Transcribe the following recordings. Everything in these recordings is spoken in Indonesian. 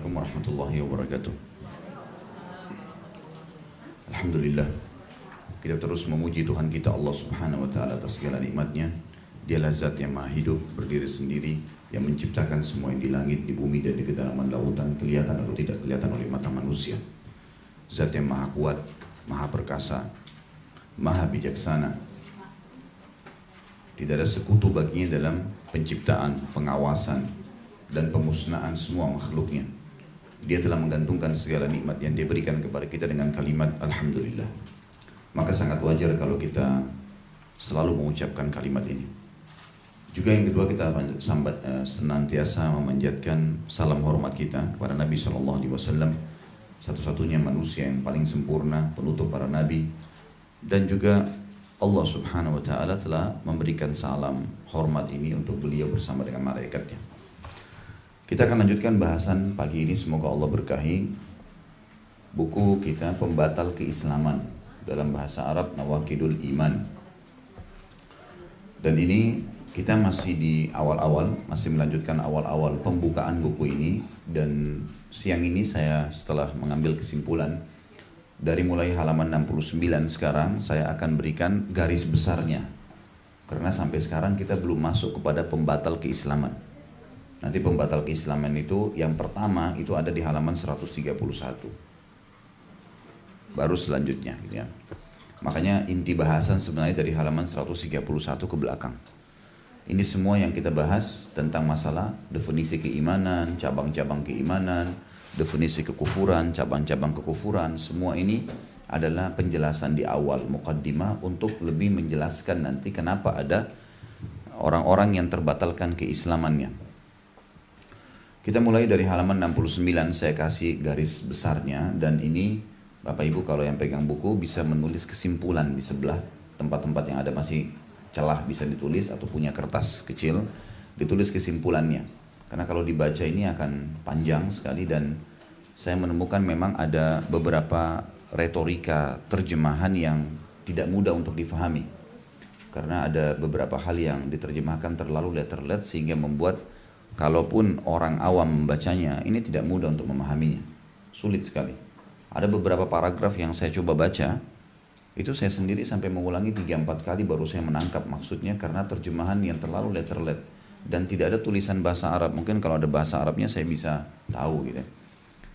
Assalamualaikum warahmatullahi wabarakatuh. Alhamdulillah, kita terus memuji Tuhan kita Allah subhanahu wa ta'ala atas segala nikmatnya. Dialah zat yang maha hidup, berdiri sendiri, yang menciptakan semua yang di langit, di bumi dan di kedalaman lautan, kelihatan atau tidak kelihatan oleh mata manusia. Zat yang maha kuat, maha perkasa, maha bijaksana. Tidak ada sekutu baginya dalam penciptaan, pengawasan, dan pemusnahan semua makhluknya. Dia telah menggantungkan segala nikmat yang dia berikan kepada kita dengan kalimat Alhamdulillah. Maka sangat wajar kalau kita selalu mengucapkan kalimat ini. Juga yang kedua, kita senantiasa memanjatkan salam hormat kita kepada Nabi SAW, satu-satunya manusia yang paling sempurna, penutup para nabi. Dan juga Allah subhanahu wa ta'ala telah memberikan salam hormat ini untuk beliau bersama dengan malaikatnya. Kita akan lanjutkan bahasan pagi ini, semoga Allah berkahi buku kita Pembatal Keislaman, dalam bahasa Arab Nawaqidul Iman. Dan ini kita masih di awal-awal, masih melanjutkan awal-awal pembukaan buku ini. Dan siang ini saya setelah mengambil kesimpulan dari mulai halaman 69 sekarang, saya akan berikan garis besarnya. Karena sampai sekarang kita belum masuk kepada pembatal keislaman. Nanti pembatal keislaman itu yang pertama itu ada di halaman 131. Baru selanjutnya gitu ya. Makanya inti bahasan sebenarnya dari halaman 131 ke belakang. Ini semua yang kita bahas tentang masalah definisi keimanan, cabang-cabang keimanan, definisi kekufuran, cabang-cabang kekufuran. Semua ini adalah penjelasan di awal, muqaddimah, untuk lebih menjelaskan nanti kenapa ada orang-orang yang terbatalkan keislamannya. Kita mulai dari halaman 69, saya kasih garis besarnya. Dan ini Bapak Ibu kalau yang pegang buku bisa menulis kesimpulan di sebelah tempat-tempat yang ada masih celah, bisa ditulis, atau punya kertas kecil ditulis kesimpulannya. Karena kalau dibaca ini akan panjang sekali, dan saya menemukan memang ada beberapa retorika terjemahan yang tidak mudah untuk difahami. Karena ada beberapa hal yang diterjemahkan terlalu letter-let sehingga membuat kalaupun orang awam membacanya, ini tidak mudah untuk memahaminya. Sulit sekali. Ada beberapa paragraf yang saya coba baca, itu saya sendiri sampai mengulangi 3-4 kali baru saya menangkap maksudnya, karena terjemahan yang terlalu letter-let dan tidak ada tulisan bahasa Arab. Mungkin kalau ada bahasa Arabnya saya bisa tahu gitu.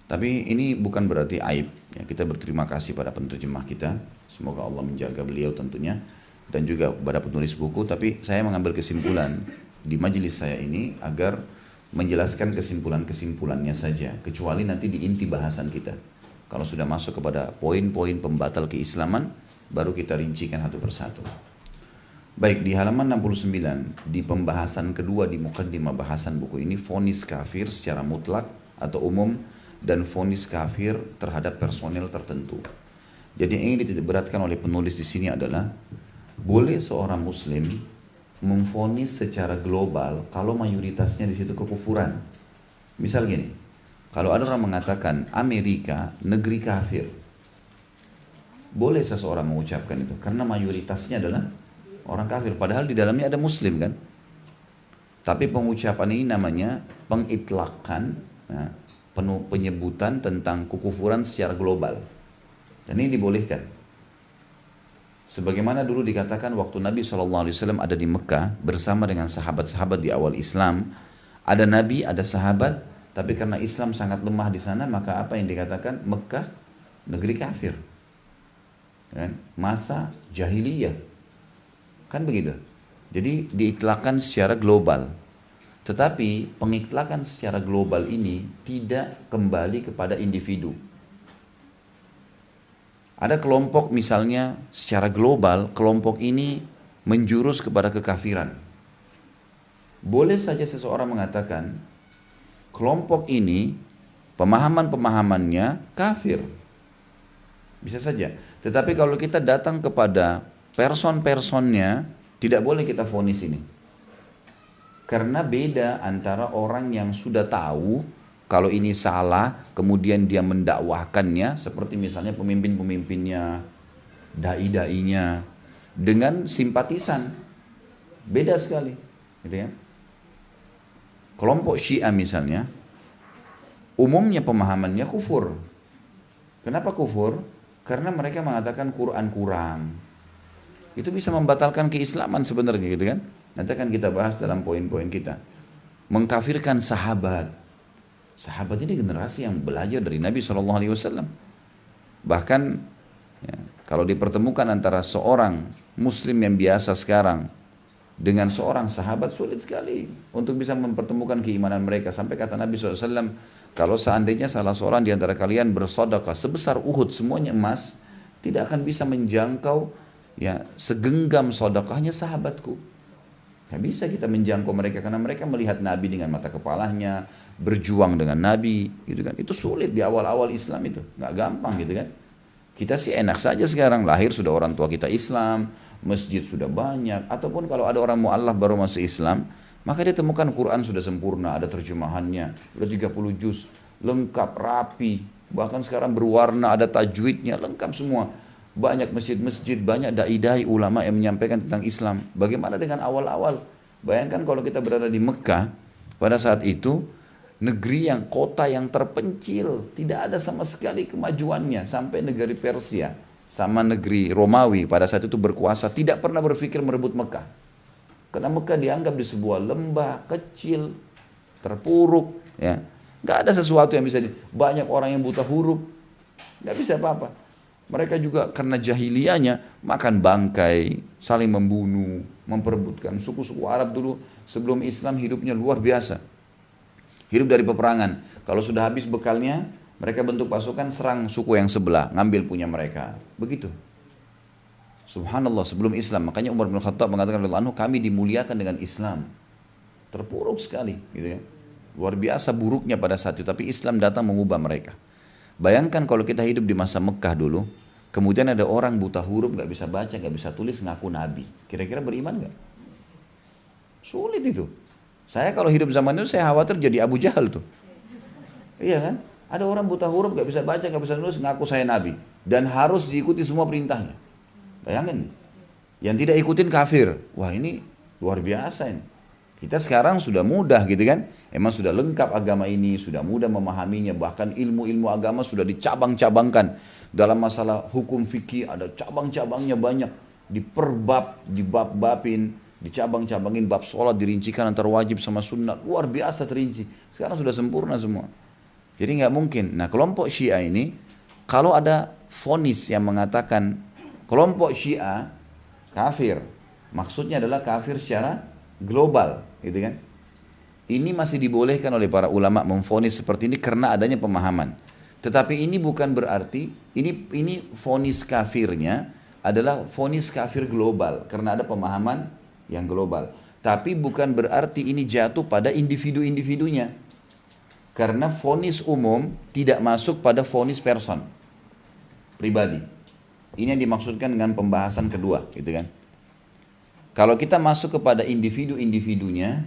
Tapi ini bukan berarti aib ya. Kita berterima kasih pada penerjemah kita. Semoga Allah menjaga beliau tentunya, dan juga pada penulis buku. Tapi saya mengambil kesimpulan di majelis saya ini agar menjelaskan kesimpulan-kesimpulannya saja, kecuali nanti di inti bahasan kita. Kalau sudah masuk kepada poin-poin pembatal keislaman, baru kita rincikan satu persatu. Baik, di halaman 69, di pembahasan kedua di muqaddimah bahasan buku ini, vonis kafir secara mutlak atau umum, dan vonis kafir terhadap personel tertentu. Jadi yang ingin dititikberatkan oleh penulis di sini adalah, boleh seorang muslim memvonis secara global kalau mayoritasnya di situ kekufuran. Misal gini, kalau ada orang mengatakan Amerika negeri kafir, boleh seseorang mengucapkan itu karena mayoritasnya adalah orang kafir, padahal di dalamnya ada muslim kan. Tapi pengucapan ini namanya pengitlakan, ya, penyebutan tentang kekufuran secara global, dan ini dibolehkan. Sebagaimana dulu dikatakan waktu Nabi SAW ada di Mekah bersama dengan sahabat-sahabat di awal Islam. Ada Nabi, ada sahabat, tapi karena Islam sangat lemah di sana, maka apa yang dikatakan? Mekah negeri kafir, kan? Masa jahiliyah, kan begitu. Jadi diitlakan secara global. Tetapi pengitlakan secara global ini tidak kembali kepada individu. Ada kelompok misalnya secara global, kelompok ini menjurus kepada kekafiran. Boleh saja seseorang mengatakan kelompok ini pemahaman-pemahamannya kafir. Bisa saja. Tetapi kalau kita datang kepada person-personnya, tidak boleh kita vonis ini. Karena beda antara orang yang sudah tahu kalau ini salah, kemudian dia mendakwahkannya, seperti misalnya pemimpin-pemimpinnya, dai-dainya, dengan simpatisan. Beda sekali. Gitu ya. Kelompok Syiah misalnya, umumnya pemahamannya kufur. Kenapa kufur? Karena mereka mengatakan Quran kurang. Itu bisa membatalkan keislaman sebenarnya gitu kan. Nanti akan kita bahas dalam poin-poin kita. Mengkafirkan sahabat. Sahabat ini generasi yang belajar dari Nabi SAW. Bahkan ya, kalau dipertemukan antara seorang muslim yang biasa sekarang dengan seorang sahabat, sulit sekali untuk bisa mempertemukan keimanan mereka. Sampai kata Nabi SAW, kalau seandainya salah seorang di antara kalian bersedekah sebesar Uhud, semuanya emas, tidak akan bisa menjangkau ya segenggam sedekahnya sahabatku. Nggak bisa kita menjangkau mereka karena mereka melihat Nabi dengan mata kepalanya, berjuang dengan Nabi, gitu kan. Itu sulit di awal-awal Islam itu, nggak gampang gitu kan. Kita sih enak saja sekarang, lahir sudah orang tua kita Islam, masjid sudah banyak, ataupun kalau ada orang mu'alaf baru masuk Islam, maka dia temukan Quran sudah sempurna, ada terjemahannya, udah 30 juz, lengkap, rapi, bahkan sekarang berwarna, ada tajwidnya, lengkap semua. Banyak masjid-masjid, banyak dai-dai ulama yang menyampaikan tentang Islam. Bagaimana dengan awal-awal? Bayangkan kalau kita berada di Mekah, pada saat itu, negeri yang kota yang terpencil, tidak ada sama sekali kemajuannya. Sampai negeri Persia, sama negeri Romawi pada saat itu berkuasa, tidak pernah berpikir merebut Mekah. Karena Mekah dianggap di sebuah lembah kecil, terpuruk, ya. Nggak ada sesuatu yang bisa, banyak orang yang buta huruf, nggak bisa apa-apa. Mereka juga karena jahiliyahnya makan bangkai, saling membunuh, memperebutkan. Suku-suku Arab dulu sebelum Islam hidupnya luar biasa. Hidup dari peperangan. Kalau sudah habis bekalnya, mereka bentuk pasukan serang suku yang sebelah, ngambil punya mereka. Begitu. Subhanallah sebelum Islam. Makanya Umar bin Khattab mengatakan, kami dimuliakan dengan Islam. Terpuruk sekali. Gitu ya. Luar biasa buruknya pada saat itu. Tapi Islam datang mengubah mereka. Bayangkan kalau kita hidup di masa Mekah dulu, kemudian ada orang buta huruf, nggak bisa baca, nggak bisa tulis, ngaku Nabi. Kira-kira beriman nggak? Sulit itu. Saya kalau hidup zaman itu, saya khawatir jadi Abu Jahal tuh. Iya kan? Ada orang buta huruf, nggak bisa baca, nggak bisa tulis, ngaku saya Nabi. Dan harus diikuti semua perintahnya. Bayangin. Yang tidak ikutin kafir. Wah ini luar biasa ini. Kita sekarang sudah mudah gitu kan. Emang sudah lengkap agama ini, sudah mudah memahaminya. Bahkan ilmu-ilmu agama sudah dicabang-cabangkan. Dalam masalah hukum fikih ada cabang-cabangnya banyak. Diperbab, dibab-babin, dicabang-cabangin. Bab sholat dirincikan antara wajib sama sunnah. Luar biasa terinci. Sekarang sudah sempurna semua. Jadi nggak mungkin. Nah kelompok Syiah ini, kalau ada vonis yang mengatakan kelompok Syiah kafir, maksudnya adalah kafir secara global, gitu kan? Ini masih dibolehkan oleh para ulama memvonis seperti ini karena adanya pemahaman. Tetapi ini bukan berarti ini vonis kafirnya adalah vonis kafir global karena ada pemahaman yang global. Tapi bukan berarti ini jatuh pada individu-individunya. Karena vonis umum tidak masuk pada vonis person pribadi. Ini yang dimaksudkan dengan pembahasan kedua, gitu kan? Kalau kita masuk kepada individu-individunya,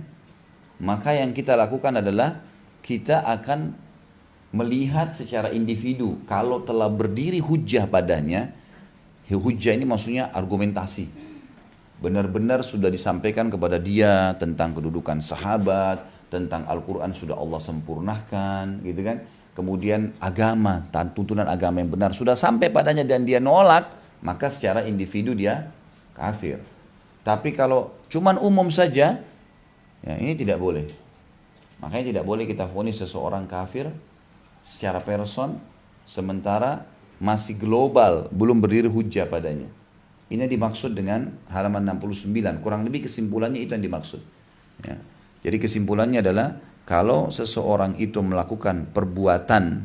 maka yang kita lakukan adalah kita akan melihat secara individu. Kalau telah berdiri hujjah padanya, hujjah ini maksudnya argumentasi. Benar-benar sudah disampaikan kepada dia tentang kedudukan sahabat, tentang Al-Quran sudah Allah sempurnakan, gitu kan. Kemudian agama, tuntunan agama yang benar sudah sampai padanya dan dia nolak, maka secara individu dia kafir. Tapi kalau cuman umum saja, ya ini tidak boleh. Makanya tidak boleh kita vonis seseorang kafir secara person, sementara masih global, belum berdiri hujjah padanya. Ini dimaksud dengan halaman 69, kurang lebih kesimpulannya itu yang dimaksud. Ya. Jadi kesimpulannya adalah, kalau seseorang itu melakukan perbuatan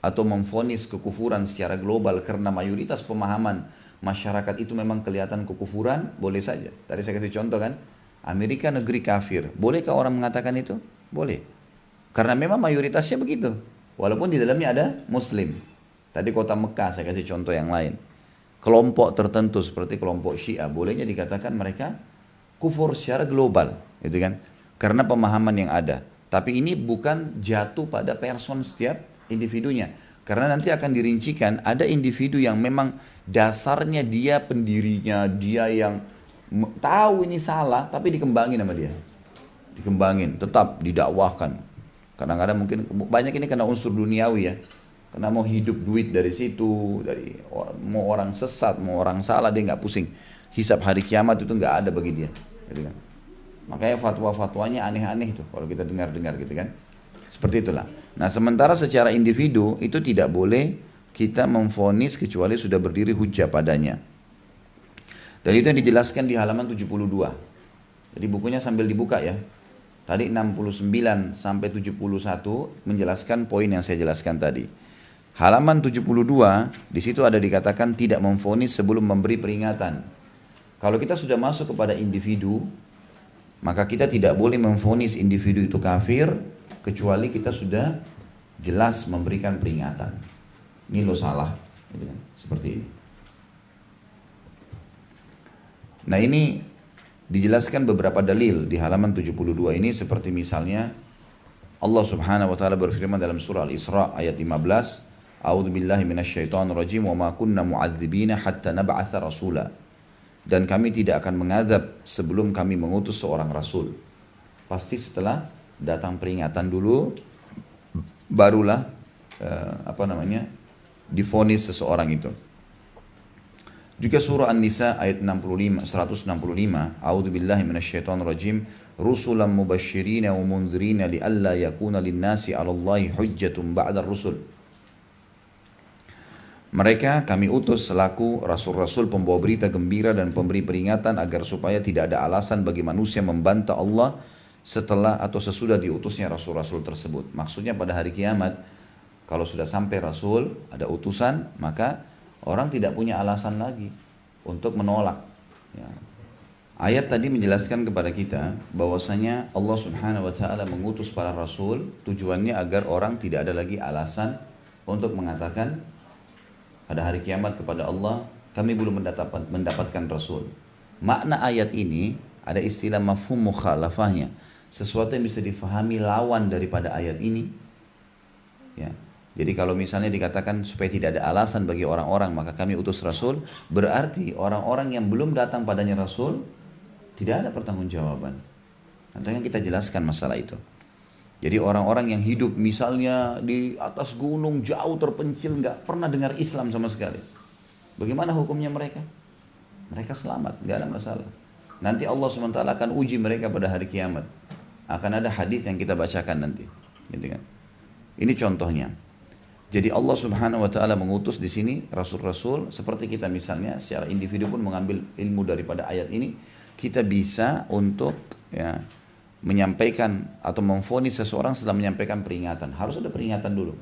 atau memvonis kekufuran secara global karena mayoritas pemahaman masyarakat itu memang kelihatan kekufuran, boleh saja. Tadi saya kasih contoh kan, Amerika negeri kafir. Bolehkah orang mengatakan itu? Boleh. Karena memang mayoritasnya begitu. Walaupun di dalamnya ada muslim. Tadi kota Mekah saya kasih contoh yang lain. Kelompok tertentu seperti kelompok Syiah, bolehnya dikatakan mereka kufur secara global, gitu kan? Karena pemahaman yang ada. Tapi ini bukan jatuh pada person setiap individunya. Karena nanti akan dirincikan, ada individu yang memang dasarnya dia pendirinya, dia yang tahu ini salah, tapi dikembangin sama dia. Dikembangin, tetap didakwahkan. Kadang-kadang mungkin banyak ini karena unsur duniawi ya. Karena mau hidup duit dari situ, mau orang sesat, mau orang salah dia nggak pusing. Hisab hari kiamat itu nggak ada bagi dia, gitu kan. Makanya fatwa-fatwanya aneh-aneh tuh kalau kita dengar-dengar gitu kan. Seperti itulah. Nah sementara secara individu itu tidak boleh kita memvonis kecuali sudah berdiri hujjah padanya. Dan itu yang dijelaskan di halaman 72. Jadi bukunya sambil dibuka ya. Tadi 69 sampai 71 menjelaskan poin yang saya jelaskan tadi. Halaman 72 di situ ada dikatakan tidak memvonis sebelum memberi peringatan. Kalau kita sudah masuk kepada individu, maka kita tidak boleh memvonis individu itu kafir kecuali kita sudah jelas memberikan peringatan. Ini lo salah, gitu kan? Seperti ini. Nah ini dijelaskan beberapa dalil di halaman 72 ini seperti misalnya Allah Subhanahu wa taala berfirman dalam surah Al-Isra ayat 15, A'udzu billahi minasyaitonir rajim wa ma kunna mu'adzibina hatta nab'atsa rasula. Dan kami tidak akan mengazab sebelum kami mengutus seorang rasul. Pasti setelah datang peringatan dulu barulah divonis seseorang itu. Juga surah An-Nisa ayat 165, A'udzu billahi minasyaitonir rajim, rusulan mubashshirina wa mundzirina li'alla yakuna lin-nasi 'alallahi hujjatun ba'da ar-rusul. Mereka kami utus selaku rasul-rasul pembawa berita gembira dan pemberi peringatan agar supaya tidak ada alasan bagi manusia membantah Allah setelah atau sesudah diutusnya rasul-rasul tersebut. Maksudnya pada hari kiamat kalau sudah sampai rasul, ada utusan, maka orang tidak punya alasan lagi untuk menolak. Ya. Ayat tadi menjelaskan kepada kita bahwasanya Allah Subhanahu wa taala mengutus para rasul tujuannya agar orang tidak ada lagi alasan untuk mengatakan pada hari kiamat kepada Allah, kami belum mendapatkan rasul. Makna ayat ini ada istilah mafhum mukhalafahnya. Sesuatu yang bisa difahami lawan daripada ayat ini. Ya. Jadi kalau misalnya dikatakan supaya tidak ada alasan bagi orang-orang maka kami utus rasul, berarti orang-orang yang belum datang padanya rasul tidak ada pertanggungjawaban. Nanti kan kita jelaskan masalah itu. Jadi orang-orang yang hidup misalnya di atas gunung jauh terpencil nggak pernah dengar Islam sama sekali. Bagaimana hukumnya mereka? Mereka selamat, nggak ada masalah. Nanti Allah SWT akan uji mereka pada hari kiamat. Akan ada hadis yang kita bacakan nanti. Gitu kan? Ini contohnya. Jadi Allah Subhanahu wa taala mengutus di sini rasul-rasul seperti kita misalnya secara individu pun mengambil ilmu daripada ayat ini, kita bisa untuk ya menyampaikan atau memvonis seseorang setelah menyampaikan peringatan. Harus ada peringatan dulu.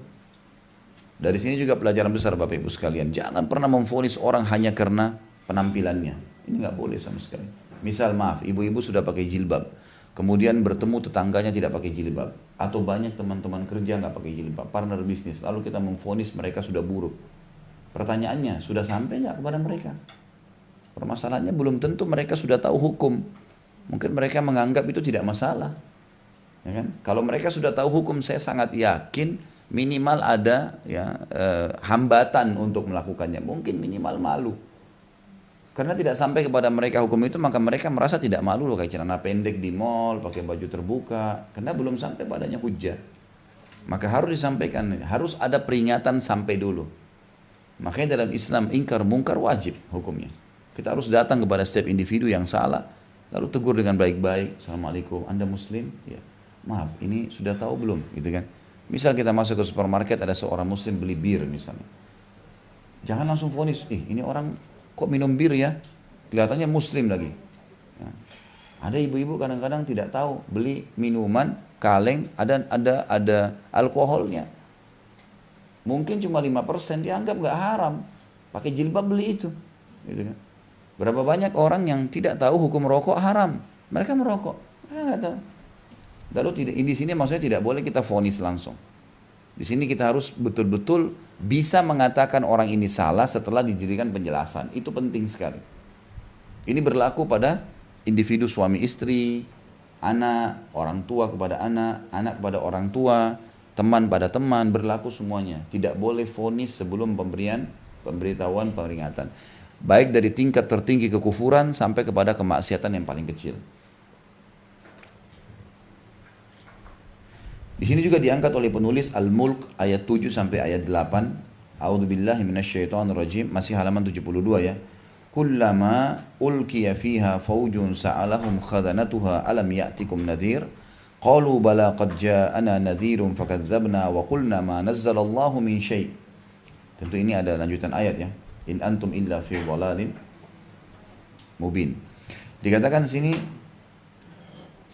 Dari sini juga pelajaran besar Bapak Ibu sekalian. Jangan pernah memvonis orang hanya karena penampilannya. Ini nggak boleh sama sekali. Misal maaf, ibu-ibu sudah pakai jilbab. Kemudian bertemu tetangganya tidak pakai jilbab. Atau banyak teman-teman kerja nggak pakai jilbab. Partner bisnis. Lalu kita memvonis mereka sudah buruk. Pertanyaannya, sudah sampai nggak kepada mereka? Permasalahannya belum tentu mereka sudah tahu hukum. Mungkin mereka menganggap itu tidak masalah. Ya kan? Kalau mereka sudah tahu hukum, saya sangat yakin minimal ada hambatan untuk melakukannya. Mungkin minimal malu. Karena tidak sampai kepada mereka hukum itu, maka mereka merasa tidak malu loh, kayak celana pendek di mall, pakai baju terbuka. Karena belum sampai padanya hujjah. Maka harus disampaikan, harus ada peringatan sampai dulu. Makanya dalam Islam ingkar mungkar wajib hukumnya. Kita harus datang kepada setiap individu yang salah, lalu tegur dengan baik-baik. Assalamualaikum, Anda muslim? Ya. Maaf, ini sudah tahu belum? Gitu kan? Misal kita masuk ke supermarket, ada seorang muslim beli bir misalnya. Jangan langsung vonis, ini orang kok minum bir ya? Kelihatannya muslim lagi. Ya. Ada ibu-ibu kadang-kadang tidak tahu beli minuman kaleng ada alkoholnya. Mungkin cuma 5%, dianggap nggak haram. Pakai jilbab beli itu. Gitu kan? Berapa banyak orang yang tidak tahu hukum rokok haram. Mereka merokok. Mereka nggak tahu. Lalu di sini maksudnya tidak boleh kita vonis langsung. Di sini kita harus betul-betul bisa mengatakan orang ini salah setelah diberikan penjelasan. Itu penting sekali. Ini berlaku pada individu suami istri, anak, orang tua kepada anak, anak kepada orang tua, teman pada teman, berlaku semuanya. Tidak boleh vonis sebelum pemberitahuan peringatan. Baik dari tingkat tertinggi kekufuran sampai kepada kemaksiatan yang paling kecil. Di Di sini juga diangkat oleh penulis Al-Mulk ayat 7 sampai ayat 8. A'udzubillahi minasyaitonirrajim, masih halaman 72 ya. Kullama ulqiya fiha faujun sa'alahum khadanatuha alam ya'tikum nadhir qalu bala qad ja'ana nadhirun fakadzabna wa qulna ma nazzalallahu min syai'. Tentu ini ada lanjutan ayat ya. In antum illa fi dhalalin mubin. Dikatakan di sini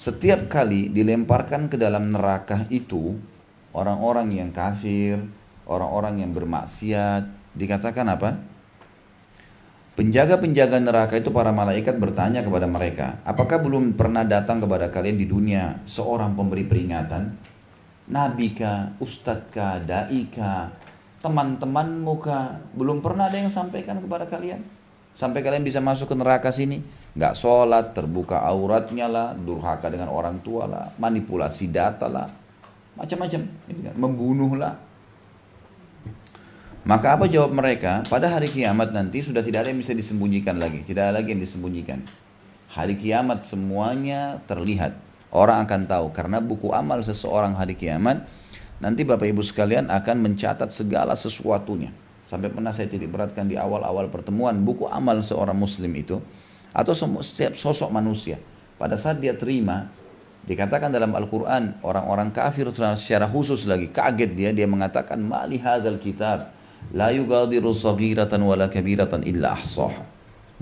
setiap kali dilemparkan ke dalam neraka itu orang-orang yang kafir, orang-orang yang bermaksiat, dikatakan apa? Penjaga-penjaga neraka itu para malaikat bertanya kepada mereka, apakah belum pernah datang kepada kalian di dunia seorang pemberi peringatan? Nabi kah, ustadz kah, dai kah, teman-temanmu kah? Belum pernah ada yang sampaikan kepada kalian? Sampai kalian bisa masuk ke neraka sini, nggak sholat, terbuka auratnya lah, durhaka dengan orang tua lah, manipulasi data lah, macam-macam, membunuh lah. Maka apa jawab mereka? Pada hari kiamat nanti sudah tidak ada yang bisa disembunyikan lagi, tidak ada lagi yang disembunyikan. Hari kiamat semuanya terlihat, orang akan tahu karena buku amal seseorang hari kiamat nanti Bapak Ibu sekalian akan mencatat segala sesuatunya. Sampai pernah saya titik beratkan di awal-awal pertemuan, buku amal seorang muslim itu atau setiap sosok manusia pada saat dia terima, dikatakan dalam Al-Quran, orang-orang kafir secara khusus lagi kaget dia mengatakan mali hadzal kitab la yugadiru saghiratan wala kabiratan illa ahsah.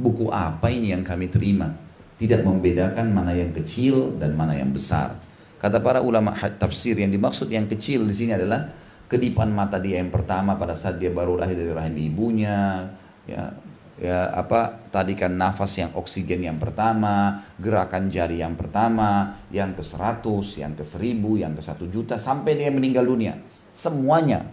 Buku apa ini yang kami terima, tidak membedakan mana yang kecil dan mana yang besar. Kata para ulama tafsir, yang dimaksud yang kecil di sini adalah kedipan mata dia yang pertama pada saat dia baru lahir dari rahim ibunya, tadikan nafas yang oksigen yang pertama, gerakan jari yang pertama, yang ke 100, yang ke 1000, yang ke 1 juta, sampai dia meninggal dunia. Semuanya.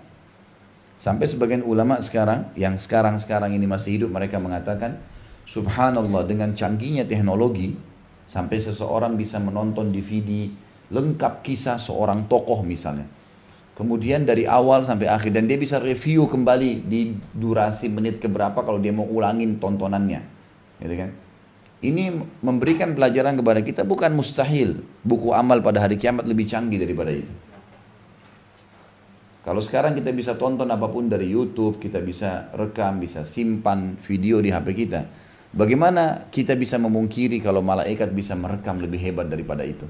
Sampai sebagian ulama sekarang, yang sekarang ini masih hidup, mereka mengatakan, subhanallah, dengan canggihnya teknologi, sampai seseorang bisa menonton DVD lengkap kisah seorang tokoh misalnya. Kemudian dari awal sampai akhir, dan dia bisa review kembali di durasi menit keberapa kalau dia mau ulangin tontonannya, gitu kan? Ini memberikan pelajaran kepada kita, bukan mustahil buku amal pada hari kiamat lebih canggih daripada itu. Kalau sekarang kita bisa tonton apapun dari YouTube, kita bisa rekam, bisa simpan video di HP kita. Bagaimana kita bisa memungkiri kalau malaikat bisa merekam lebih hebat daripada itu?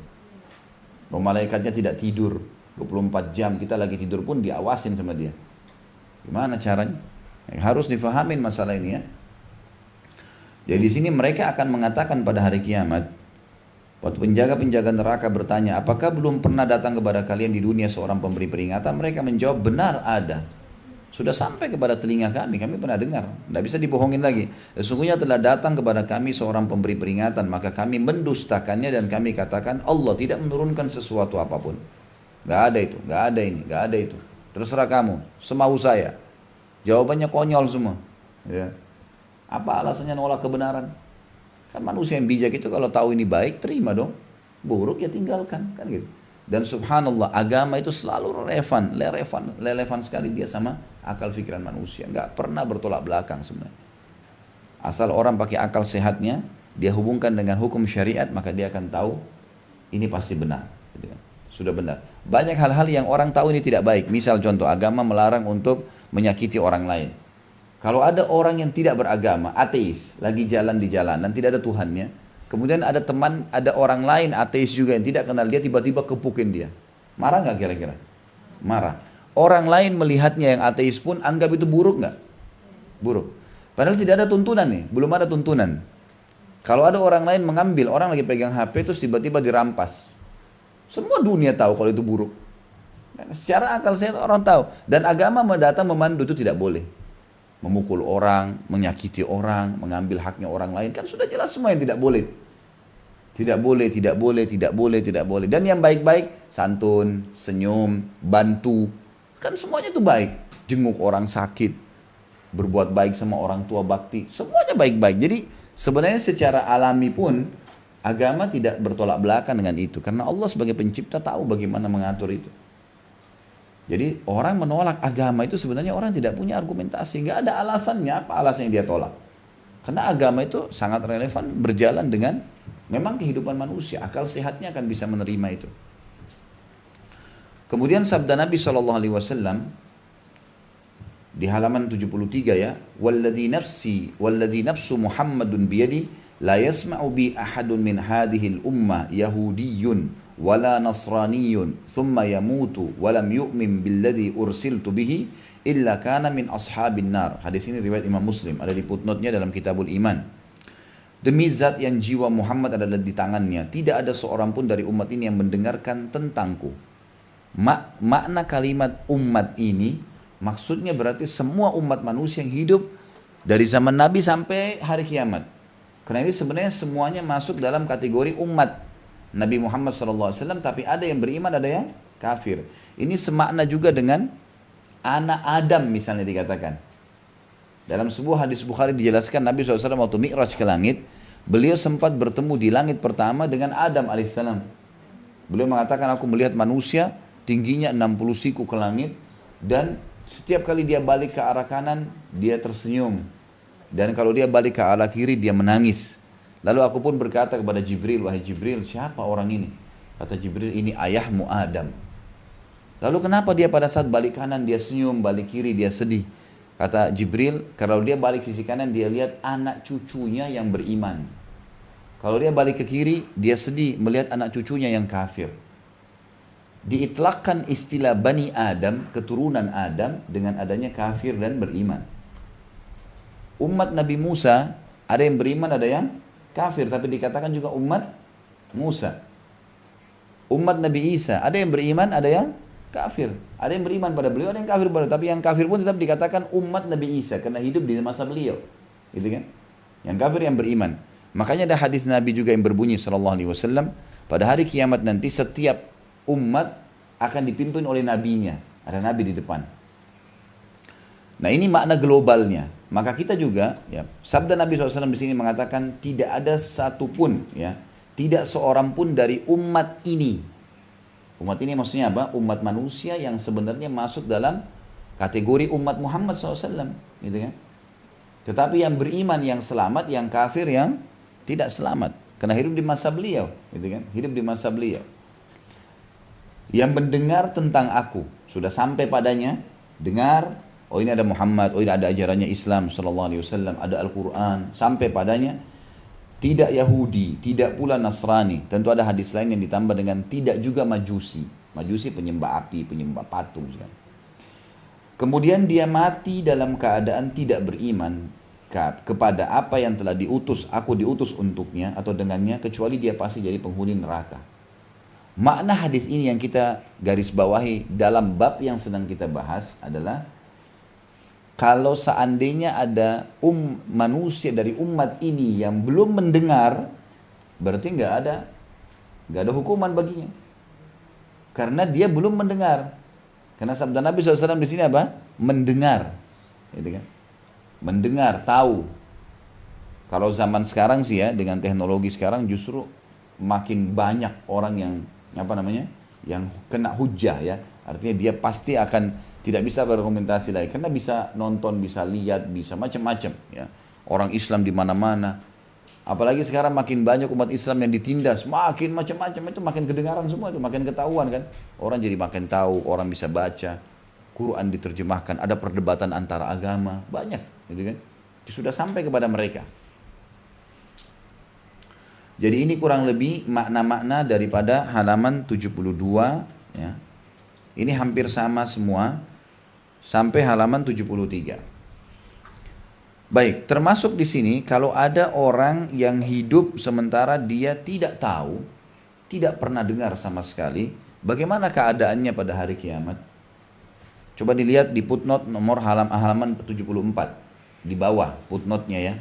Bahwa malaikatnya tidak tidur 24 jam, kita lagi tidur pun diawasin sama dia. Gimana caranya? Harus difahamin masalah ini ya. Jadi di sini mereka akan mengatakan pada hari kiamat, waktu penjaga-penjaga neraka bertanya, apakah belum pernah datang kepada kalian di dunia seorang pemberi peringatan? Mereka menjawab, benar ada. Sudah sampai kepada telinga kami pernah dengar. Tidak bisa dibohongin lagi. Sesungguhnya telah datang kepada kami seorang pemberi peringatan, maka kami mendustakannya dan kami katakan Allah tidak menurunkan sesuatu apapun. Gak ada itu, gak ada ini, gak ada itu. Terserah kamu, semau saya. Jawabannya konyol semua. Ya. Apa alasannya nolak kebenaran? Kan manusia yang bijak itu kalau tahu ini baik, terima dong. Buruk ya tinggalkan, kan gitu. Dan subhanallah, agama itu selalu relevan sekali dia sama akal pikiran manusia. Gak pernah bertolak belakang sebenarnya. Asal orang pakai akal sehatnya, dia hubungkan dengan hukum syariat, maka dia akan tahu ini pasti benar. Gitu kan. Sudah benar. Banyak hal-hal yang orang tahu ini tidak baik. Misal contoh, agama melarang untuk menyakiti orang lain. Kalau ada orang yang tidak beragama, ateis, lagi jalan di jalanan, tidak ada Tuhannya. Kemudian ada teman, ada orang lain ateis juga yang tidak kenal dia, tiba-tiba kepukin dia. Marah nggak kira-kira? Marah. Orang lain melihatnya yang ateis pun anggap itu buruk nggak? Buruk. Padahal tidak ada tuntunan nih, belum ada tuntunan. Kalau ada orang lain mengambil, orang lagi pegang HP terus tiba-tiba dirampas. Semua dunia tahu kalau itu buruk. Secara akal sehat orang tahu. Dan agama datang memandu itu tidak boleh. Memukul orang, menyakiti orang, mengambil haknya orang lain. Kan sudah jelas semua yang tidak boleh. Tidak boleh, tidak boleh, tidak boleh, tidak boleh. Dan yang baik-baik, santun, senyum, bantu. Kan semuanya itu baik. Jenguk orang sakit. Berbuat baik sama orang tua bakti. Semuanya baik-baik. Jadi sebenarnya secara alami pun agama tidak bertolak belakang dengan itu. Karena Allah sebagai pencipta tahu bagaimana mengatur itu. Jadi orang menolak agama itu sebenarnya orang tidak punya argumentasi. Nggak ada alasannya, apa alasan yang dia tolak. Karena agama itu sangat relevan berjalan dengan memang kehidupan manusia. Akal sehatnya akan bisa menerima itu. Kemudian sabda Nabi SAW di halaman 73 ya, walladhi nafsu Muhammadun biyadi la yasma'u bi ahadun min hadhihi al-ummah yahudiyyun wala nasraniyyun thumma yamutu wa lam yu'min billadhi ursiltu bihi illa kana min ashabin nar. Hadis ini riwayat Imam Muslim, ada di footnote-nya dalam Kitabul Iman. Demi zat yang jiwa Muhammad adalah di tangannya, tidak ada seorang pun dari umat ini yang mendengarkan tentangku. Makna kalimat umat ini maksudnya berarti semua umat manusia yang hidup dari zaman Nabi sampai hari kiamat. Karena ini sebenarnya semuanya masuk dalam kategori umat Nabi Muhammad SAW, tapi ada yang beriman, ada yang kafir. Ini semakna juga dengan anak Adam misalnya dikatakan. Dalam sebuah hadis Bukhari dijelaskan Nabi SAW waktu Mi'raj ke langit, beliau sempat bertemu di langit pertama dengan Adam alaihissalam. Beliau mengatakan, aku melihat manusia tingginya 60 siku ke langit, dan setiap kali dia balik ke arah kanan, dia tersenyum. Dan kalau dia balik ke arah kiri, dia menangis. Lalu aku pun berkata kepada Jibril, wahai Jibril, siapa orang ini? Kata Jibril, ini ayahmu Adam. Lalu kenapa dia pada saat balik kanan dia senyum, balik kiri dia sedih? Kata Jibril, kalau dia balik sisi kanan, dia lihat anak cucunya yang beriman. Kalau dia balik ke kiri, dia sedih melihat anak cucunya yang kafir. Diitlakkan istilah Bani Adam, keturunan Adam, dengan adanya kafir dan beriman. Umat Nabi Musa, ada yang beriman, ada yang kafir, tapi dikatakan juga umat Musa. Umat Nabi Isa, ada yang beriman, ada yang kafir. Ada yang beriman pada beliau, ada yang kafir pada, tapi yang kafir pun tetap dikatakan umat Nabi Isa, karena hidup di masa beliau. Gitu kan? Yang kafir yang beriman. Makanya ada hadis Nabi juga yang berbunyi SAW, pada hari kiamat nanti setiap umat akan dipimpin oleh nabinya. Ada nabi di depan. Nah ini makna globalnya. Maka kita juga, ya, sabda Nabi SAW di sini mengatakan tidak ada satupun, ya, tidak seorang pun dari umat ini. Umat ini maksudnya apa? Umat manusia yang sebenarnya masuk dalam kategori umat Muhammad SAW, gitu kan? Tetapi yang beriman yang selamat, yang kafir yang tidak selamat, karena hidup di masa beliau, gitu kan? Hidup di masa beliau. Yang mendengar tentang aku sudah sampai padanya, dengar, oh ini ada Muhammad, oh ini ada ajarannya Islam SAW, ada Al-Quran, sampai padanya. Tidak Yahudi, tidak pula Nasrani. Tentu ada hadis lain yang ditambah dengan tidak juga Majusi. Majusi penyembah api, penyembah patung. Kemudian dia mati dalam keadaan tidak beriman kepada apa yang telah aku diutus untuknya atau dengannya, kecuali dia pasti jadi penghuni neraka. Makna hadis ini yang kita garis bawahi dalam bab yang sedang kita bahas adalah, kalau seandainya ada manusia dari umat ini yang belum mendengar, berarti nggak ada hukuman baginya, karena dia belum mendengar. Karena sabda Nabi SAW di sini apa? Mendengar, gitu kan? Mendengar, tahu. Kalau zaman sekarang sih ya, dengan teknologi sekarang justru makin banyak orang yang yang kena hujah ya. Artinya dia pasti akan tidak bisa berargumentasi lagi, karena bisa nonton, bisa lihat, bisa macam-macam ya. Orang Islam di mana-mana. Apalagi sekarang makin banyak umat Islam yang ditindas, makin macam-macam, itu makin kedengaran semua, itu makin ketahuan kan. Orang jadi makin tahu, orang bisa baca, Quran diterjemahkan, ada perdebatan antara agama, banyak gitu kan. Sudah sampai kepada mereka. Jadi ini kurang lebih makna-makna daripada halaman 72 ya. Ini hampir sama semua sampai halaman 73. Baik, termasuk di sini kalau ada orang yang hidup sementara dia tidak tahu, tidak pernah dengar sama sekali, bagaimana keadaannya pada hari kiamat? Coba dilihat di footnote nomor halaman 74 di bawah footnote-nya ya.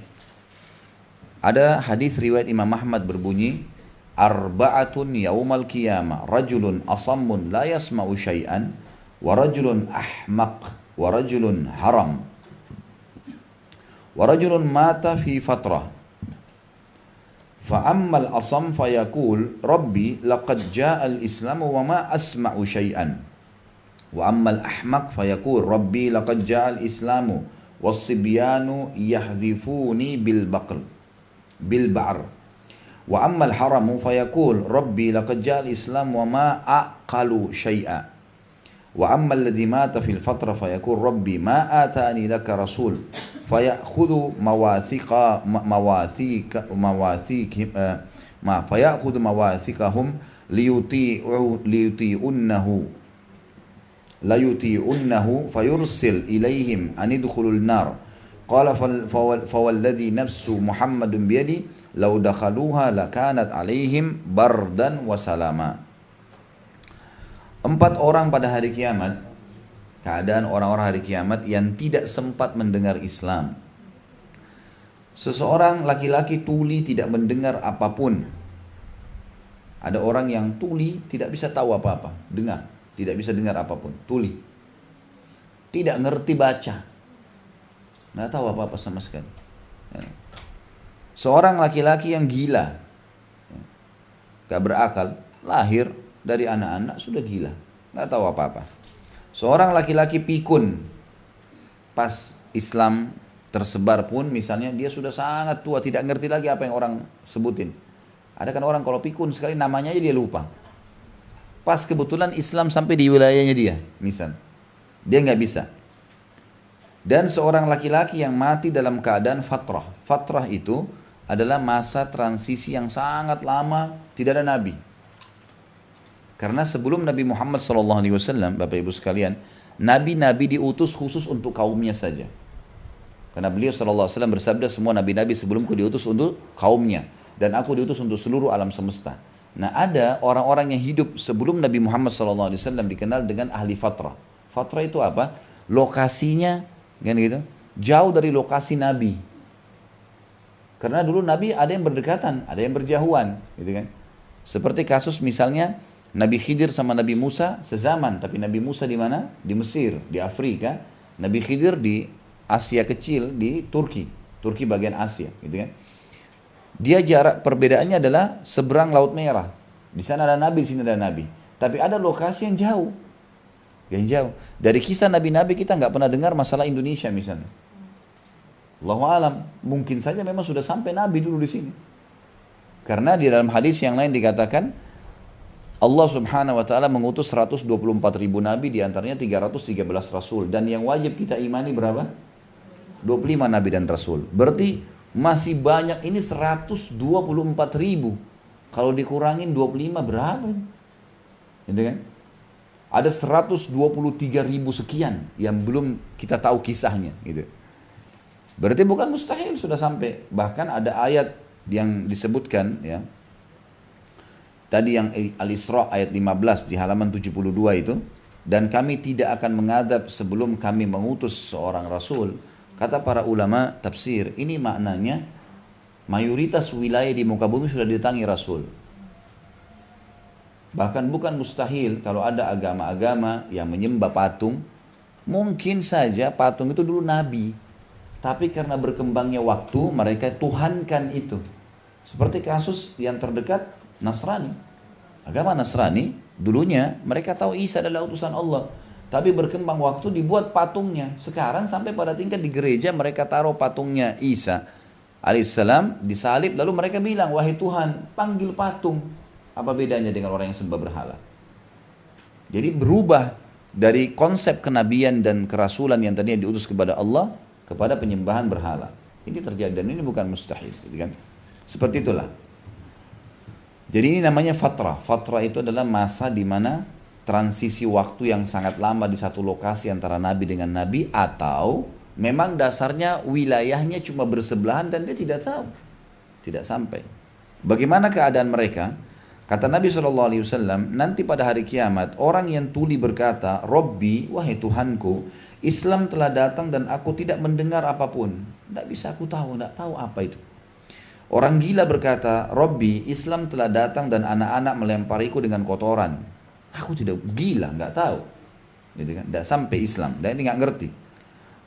Ada hadis riwayat Imam Ahmad berbunyi, arba'atun yaumal qiyamah, rajulun asammun la yasma'u syai'an, wa rajulun ahmaq, wa rajulun haram, wa rajulun mata fi fatrah. Fa ammal asam fayaqul rabbi laqad ja'a al-islamu wa ma asma'u syai'an. Wa ammal ahmaq fayaqul rabbi laqad ja'a al-islamu was-sibyanu yahdhifuni bil ba'r. Wa ammal haramu fayaqul rabbi laqad ja'al islam wa ma aqalu syai'a. Wa ammal ladzi mata fil fatra fayaqul rabbi ma atani laka rasul fayakhudhu mawathikahum liyuti'unnahu fayursil ilaihim anidkhulul nar. Qala fawalladhi nafsu Muhammadun biyadi law dakhaluha lakanat alaihim bardan wa salama. 4 orang pada hari kiamat, keadaan orang-orang hari kiamat yang tidak sempat mendengar Islam. Seseorang laki-laki tuli tidak mendengar apapun. Ada orang yang tuli tidak bisa tahu apa-apa, dengar, tidak bisa dengar apapun, tuli. Tidak ngerti baca. Nggak tahu apa-apa sama sekali. Seorang laki-laki yang gila, gak berakal, lahir dari anak-anak sudah gila, nggak tahu apa-apa. Seorang laki-laki pikun, pas Islam tersebar pun misalnya dia sudah sangat tua, tidak ngerti lagi apa yang orang sebutin. Ada kan orang kalau pikun sekali namanya aja dia lupa. Pas kebetulan Islam sampai di wilayahnya dia, misal, dia nggak bisa. Dan seorang laki-laki yang mati dalam keadaan fatrah. Fatrah itu adalah masa transisi yang sangat lama, tidak ada nabi. Karena sebelum Nabi Muhammad SAW, Bapak Ibu sekalian, nabi-nabi diutus khusus untuk kaumnya saja. Karena beliau SAW bersabda, semua nabi-nabi sebelumku diutus untuk kaumnya, dan aku diutus untuk seluruh alam semesta. Nah, ada orang-orang yang hidup sebelum Nabi Muhammad SAW dikenal dengan ahli fatrah. Fatrah itu apa? Lokasinya kan gitu, jauh dari lokasi Nabi. Karena dulu Nabi ada yang berdekatan, ada yang berjauhan, gitu kan. Seperti kasus misalnya Nabi Khidir sama Nabi Musa sezaman, tapi Nabi Musa di mana? Di Mesir, di Afrika. Nabi Khidir di Asia kecil, di Turki bagian Asia, gitu kan. Dia jarak perbedaannya adalah seberang Laut Merah. Di sana ada Nabi, di sini ada Nabi. Tapi ada lokasi yang jauh. Yang jauh. Dari kisah Nabi-Nabi kita nggak pernah dengar masalah Indonesia misalnya. Allahu alam, mungkin saja memang sudah sampai Nabi dulu di sini. Karena di dalam hadis yang lain dikatakan Allah subhanahu wa ta'ala mengutus 124 ribu nabi, diantaranya 313 rasul. Dan yang wajib kita imani berapa? 25 nabi dan rasul. Berarti masih banyak, ini 124 ribu. Kalau dikurangin 25 berapa? Gitu kan? Ada 123 ribu sekian yang belum kita tahu kisahnya. Gitu. Berarti bukan mustahil sudah sampai. Bahkan ada ayat yang disebutkan, ya, tadi yang Al-Isra ayat 15 di halaman 72 itu, dan kami tidak akan mengadab sebelum kami mengutus seorang rasul. Kata para ulama tafsir, ini maknanya mayoritas wilayah di muka bumi sudah didatangi rasul. Bahkan bukan mustahil kalau ada agama-agama yang menyembah patung, mungkin saja patung itu dulu nabi, tapi karena berkembangnya waktu mereka tuhankan itu. Seperti kasus yang terdekat Nasrani. Agama Nasrani dulunya mereka tahu Isa adalah utusan Allah, tapi berkembang waktu dibuat patungnya. Sekarang sampai pada tingkat di gereja mereka taruh patungnya Isa alaihissalam disalib, lalu mereka bilang, wahai Tuhan, panggil patung. Apa bedanya dengan orang yang sembah berhala? Jadi berubah dari konsep kenabian dan kerasulan yang tadinya diutus kepada Allah kepada penyembahan berhala. Ini terjadi dan ini bukan mustahil, gitu kan? Seperti itulah. Jadi ini namanya fatrah. Fatrah itu adalah masa di mana transisi waktu yang sangat lama di satu lokasi antara nabi dengan nabi, atau memang dasarnya wilayahnya cuma bersebelahan dan dia tidak tahu, tidak sampai. Bagaimana keadaan mereka? Kata Nabi SAW, nanti pada hari kiamat orang yang tuli berkata, Robbi, wahai Tuhanku, Islam telah datang dan aku tidak mendengar apapun. Tidak bisa aku tahu, tidak tahu apa itu. Orang gila berkata, Robbi, Islam telah datang dan anak-anak melempariku dengan kotoran. Aku tidak gila, nggak tahu. Jadi kan, tidak sampai Islam, dan ini nggak ngerti.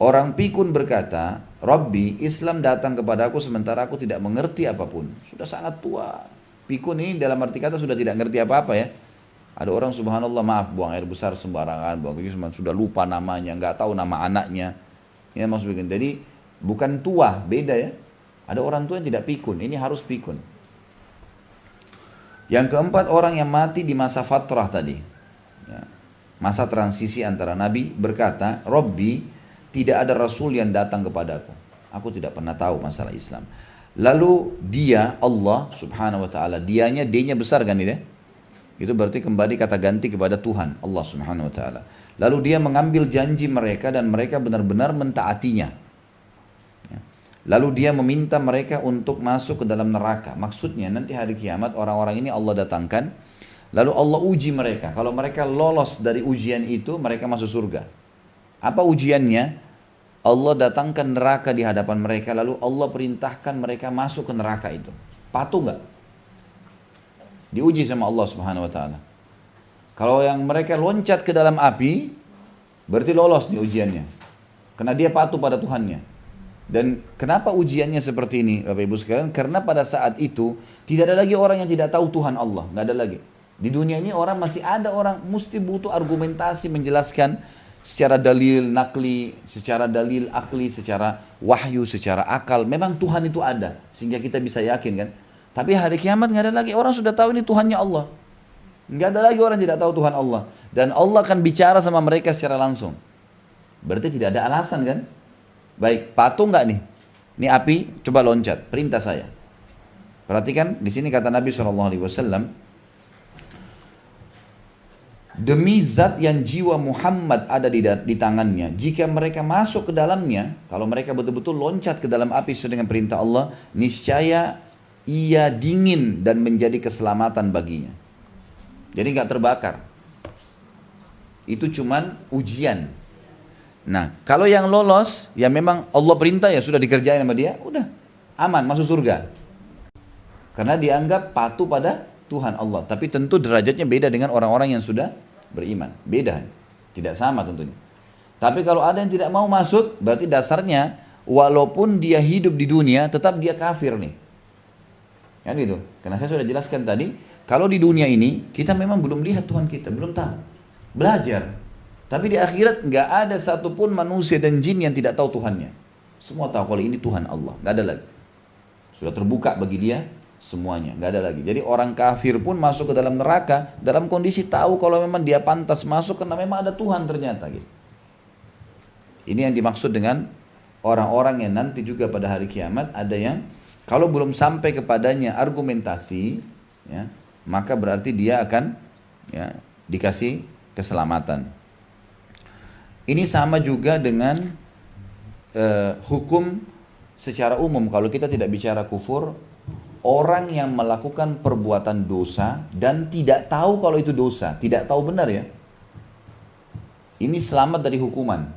Orang pikun berkata, Robbi, Islam datang kepadaku sementara aku tidak mengerti apapun. Sudah sangat tua. Pikun ini dalam arti kata sudah tidak ngerti apa-apa ya. Ada orang subhanallah, maaf, buang air besar sembarangan, sudah lupa namanya, nggak tahu nama anaknya. Ya maksudnya, jadi bukan tua, beda ya. Ada orang tua yang tidak pikun, ini harus pikun. Yang keempat, orang yang mati di masa fatrah tadi. Ya. masa transisi antara Nabi, berkata, Rabbi, tidak ada Rasul yang datang kepadaku. Aku tidak pernah tahu masalah Islam. Lalu dia, Allah subhanahu wa ta'ala, dianya, D-nya besar kan ini? Itu berarti kembali kata ganti kepada Tuhan, Allah subhanahu wa ta'ala. Lalu dia mengambil janji mereka dan mereka benar-benar mentaatinya. Lalu dia meminta mereka untuk masuk ke dalam neraka. Maksudnya nanti hari kiamat orang-orang ini Allah datangkan. Lalu Allah uji mereka. Kalau mereka lolos dari ujian itu, mereka masuk surga. Apa ujiannya? Allah datangkan neraka di hadapan mereka. Lalu Allah perintahkan mereka masuk ke neraka itu. Patuh nggak? Diuji sama Allah subhanahu wa ta'ala. Kalau yang mereka loncat ke dalam api, berarti lolos nih ujiannya. Karena dia patuh pada Tuhannya. Dan kenapa ujiannya seperti ini Bapak Ibu sekalian? Karena pada saat itu tidak ada lagi orang yang tidak tahu Tuhan Allah. Nggak ada lagi. Di dunia ini orang masih ada orang mesti butuh argumentasi menjelaskan secara dalil nakli, secara dalil akli, secara wahyu, secara akal. Memang Tuhan itu ada sehingga kita bisa yakin kan. Tapi hari kiamat nggak ada lagi orang sudah tahu ini Tuhannya Allah. Nggak ada lagi orang tidak tahu Tuhan Allah. Dan Allah akan bicara sama mereka secara langsung. Berarti tidak ada alasan kan? Baik, patuh nggak nih? Ini api, coba loncat. Perintah saya. Perhatikan di sini kata Nabi SAW. Demi zat yang jiwa Muhammad ada di tangannya, jika mereka masuk ke dalamnya, kalau mereka betul-betul loncat ke dalam api sesuai dengan perintah Allah, niscaya ia dingin dan menjadi keselamatan baginya. Jadi nggak terbakar. Itu cuman ujian. Nah, kalau yang lolos, ya memang Allah perintah ya sudah dikerjain sama dia, udah aman masuk surga. Karena dianggap patuh pada Tuhan Allah. Tapi tentu derajatnya beda dengan orang-orang yang sudah beriman. Beda. Tidak sama tentunya. Tapi kalau ada yang tidak mau masuk, berarti dasarnya walaupun dia hidup di dunia, tetap dia kafir nih. Kan gitu. Karena saya sudah jelaskan tadi, kalau di dunia ini, kita memang belum lihat Tuhan kita, belum tahu. Belajar. Tapi di akhirat nggak ada satupun manusia dan jin yang tidak tahu Tuhannya. Semua tahu kalau ini Tuhan Allah. Nggak ada lagi. Sudah terbuka bagi dia semuanya, nggak ada lagi. Jadi orang kafir pun masuk ke dalam neraka dalam kondisi tahu kalau memang dia pantas masuk karena memang ada Tuhan ternyata gitu. Ini yang dimaksud dengan orang-orang yang nanti juga pada hari kiamat ada yang kalau belum sampai kepadanya argumentasi, ya, maka berarti dia akan ya, dikasih keselamatan. Ini sama juga dengan hukum secara umum. Kalau kita tidak bicara kufur, orang yang melakukan perbuatan dosa dan tidak tahu kalau itu dosa, tidak tahu benar ya, ini selamat dari hukuman.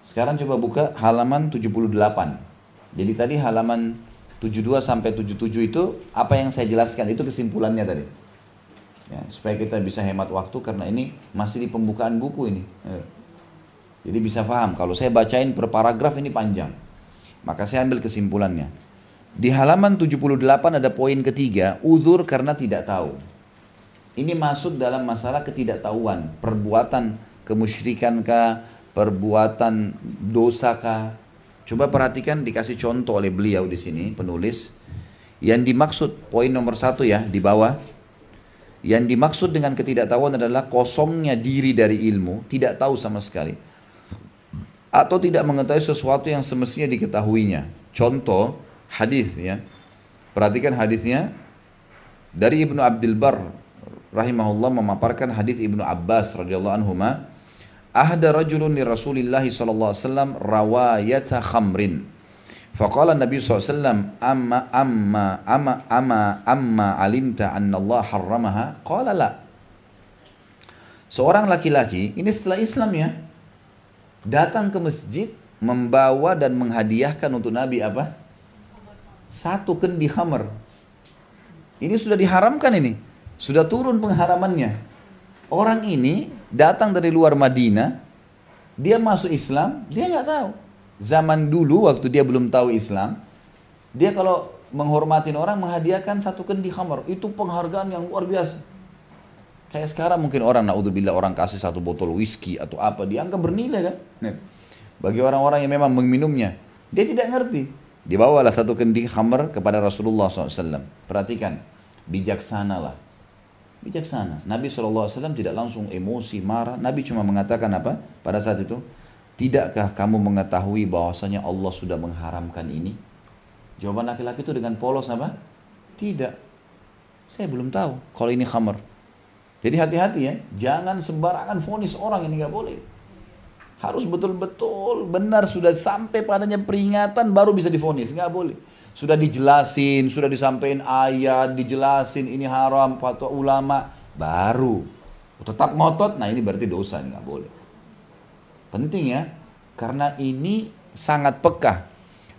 Sekarang coba buka halaman 78. Jadi tadi halaman 72 sampai 77 itu apa yang saya jelaskan, itu kesimpulannya tadi. Ya, supaya kita bisa hemat waktu karena ini masih di pembukaan buku ini. Jadi bisa paham, kalau saya bacain per paragraf ini panjang. Maka saya ambil kesimpulannya. Di halaman 78 ada poin ketiga, uzur karena tidak tahu. Ini masuk dalam masalah ketidaktahuan, perbuatan kemusyrikan kah, perbuatan dosa kah. Coba perhatikan dikasih contoh oleh beliau di sini, penulis. Yang dimaksud poin nomor 1 ya, di bawah. Yang dimaksud dengan ketidaktahuan adalah kosongnya diri dari ilmu, tidak tahu sama sekali. Atau tidak mengetahui sesuatu yang semestinya diketahuinya. Contoh hadis ya. Perhatikan hadisnya dari Ibnu Abdul Bar rahimahullah memaparkan hadis Ibnu Abbas radhiyallahu anhuma, ahda rajulun li Rasulillah sallallahu alaihi wasallam rawayata khamrin. Faqala Nabi sallallahu alaihi wasallam amma alimta anna Allah harramaha? Qala la. Seorang laki-laki ini setelah Islam ya, datang ke masjid membawa dan menghadiahkan untuk Nabi apa? 1 kendi khamr. Ini sudah diharamkan ini. Sudah turun pengharamannya. Orang ini datang dari luar Madinah, dia masuk Islam, dia nggak tahu. Zaman dulu waktu dia belum tahu Islam, dia kalau menghormatin orang menghadiahkan 1 kendi khamr. Itu penghargaan yang luar biasa. Kayak sekarang mungkin orang, naudzubillah, orang kasih 1 botol whisky atau apa, dianggap bernilai kan. Bagi orang-orang yang memang meminumnya, dia tidak ngerti. Dibawalah 1 kendi khamr kepada Rasulullah SAW. Perhatikan, bijaksanalah. Bijaksana. Nabi SAW tidak langsung emosi, marah. Nabi cuma mengatakan apa pada saat itu? Tidakkah kamu mengetahui bahwasanya Allah sudah mengharamkan ini? Jawaban laki-laki itu dengan polos apa? Tidak. Saya belum tahu kalau ini khamar. Jadi hati-hati ya. Jangan sembarangan vonis orang, ini nggak boleh. Harus betul-betul benar, sudah sampai padanya peringatan baru bisa divonis. Nggak boleh. Sudah dijelasin, sudah disampaikan ayat, dijelasin ini haram, fatwa ulama, baru tetap ngotot. Nah ini berarti dosa, ini nggak boleh. Penting ya, karena ini sangat peka.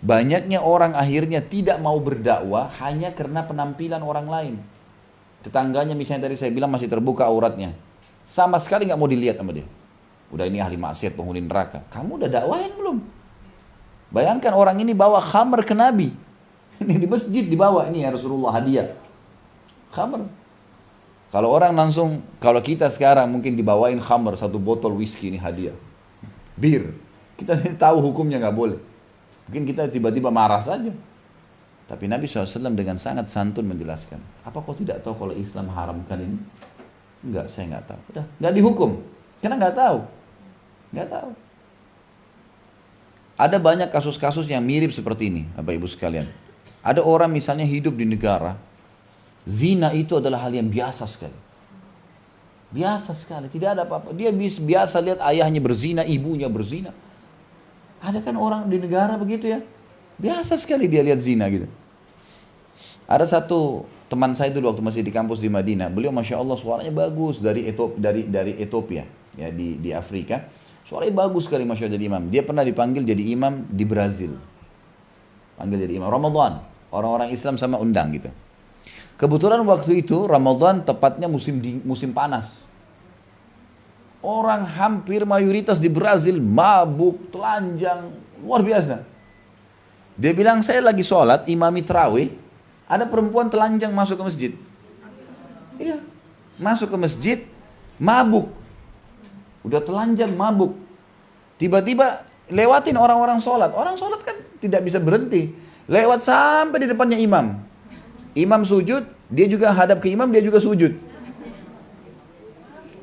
Banyaknya orang akhirnya tidak mau berdakwah hanya karena penampilan orang lain. Tetangganya misalnya tadi saya bilang masih terbuka auratnya, sama sekali nggak mau dilihat sama dia. Udah ini ahli maksiat, penghuni neraka. Kamu udah dakwahin belum? Bayangkan orang ini bawa khamr ke Nabi. Ini di masjid dibawa, ini ya Rasulullah hadiah. Khamr. Kalau orang langsung, kalau kita sekarang mungkin dibawain khamr, satu botol whisky ini hadiah. Bir. Kita tahu hukumnya nggak boleh. Mungkin kita tiba-tiba marah saja. Tapi Nabi SAW dengan sangat santun menjelaskan. Apa kau tidak tahu kalau Islam haramkan ini? Enggak, saya nggak tahu. Udah, nggak dihukum. Karena nggak tahu. Nggak tahu. Ada banyak kasus-kasus yang mirip seperti ini, Bapak Ibu sekalian. Ada orang misalnya hidup di negara, zina itu adalah hal yang biasa sekali. Biasa sekali, tidak ada apa-apa. Dia biasa lihat ayahnya berzina, ibunya berzina. Ada kan orang di negara begitu ya. Biasa sekali dia lihat zina gitu. Ada satu teman saya dulu waktu masih di kampus di Madinah. Beliau Masya Allah suaranya bagus dari Ethiopia ya, di Afrika. Suaranya bagus sekali Masya Allah jadi imam. Dia pernah dipanggil jadi imam di Brazil. Panggil jadi imam Ramadan. Orang-orang Islam sama undang gitu. Kebetulan waktu itu Ramadan tepatnya musim panas. Orang hampir mayoritas di Brazil mabuk, telanjang, luar biasa. Dia bilang saya lagi sholat, imami tarawih, ada perempuan telanjang masuk ke masjid. Iya, masuk ke masjid, mabuk. Udah telanjang, mabuk. Tiba-tiba lewatin orang-orang sholat. Orang sholat kan tidak bisa berhenti. Lewat sampai di depannya imam. Imam sujud, dia juga hadap ke imam, dia juga sujud.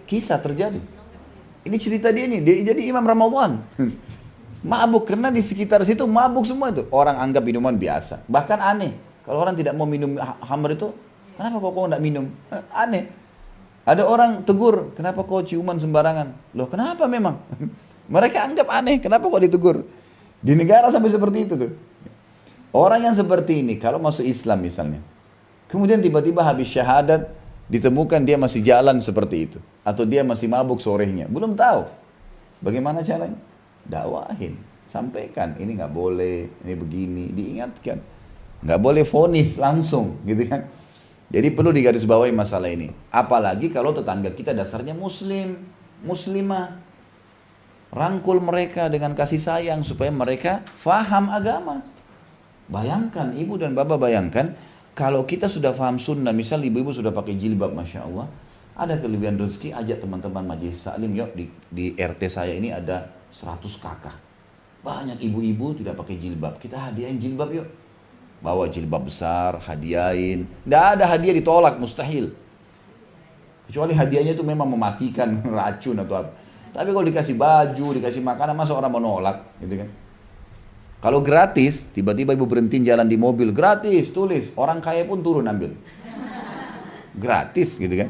Kisah terjadi. Ini cerita dia nih, dia jadi imam Ramadan. Mabuk, karena di sekitar situ mabuk semua itu. Orang anggap minuman biasa. Bahkan aneh. Kalau orang tidak mau minum khamr itu, kenapa kok nggak minum? Aneh. Ada orang tegur, kenapa kau ciuman sembarangan? Loh kenapa memang? Mereka anggap aneh, kenapa kok ditegur? Di negara sampai seperti itu tuh. Orang yang seperti ini, kalau masuk Islam misalnya, kemudian tiba-tiba habis syahadat, ditemukan dia masih jalan seperti itu. Atau dia masih mabuk sorenya, belum tahu. Bagaimana caranya? Dakwahin, sampaikan, ini nggak boleh, ini begini, diingatkan. Nggak boleh vonis langsung, gitu kan. Jadi perlu digarisbawahi masalah ini. Apalagi kalau tetangga kita dasarnya muslim, muslimah. Rangkul mereka dengan kasih sayang supaya mereka faham agama. Bayangkan, ibu dan bapak bayangkan, kalau kita sudah faham sunnah, misal ibu-ibu sudah pakai jilbab, Masya Allah, ada kelebihan rezeki, ajak teman-teman majelis taklim, yuk di RT saya ini ada 100 kakak. Banyak ibu-ibu tidak pakai jilbab, kita hadiahin jilbab yuk. Bawa jilbab besar, hadiahin. Tidak ada hadiah ditolak, mustahil. Kecuali hadiahnya itu memang mematikan racun atau apa. Tapi kalau dikasih baju, dikasih makanan, masa orang mau nolak, gitu kan? Kalau gratis, tiba-tiba ibu berhenti jalan di mobil, gratis, tulis. Orang kaya pun turun ambil. Gratis gitu kan.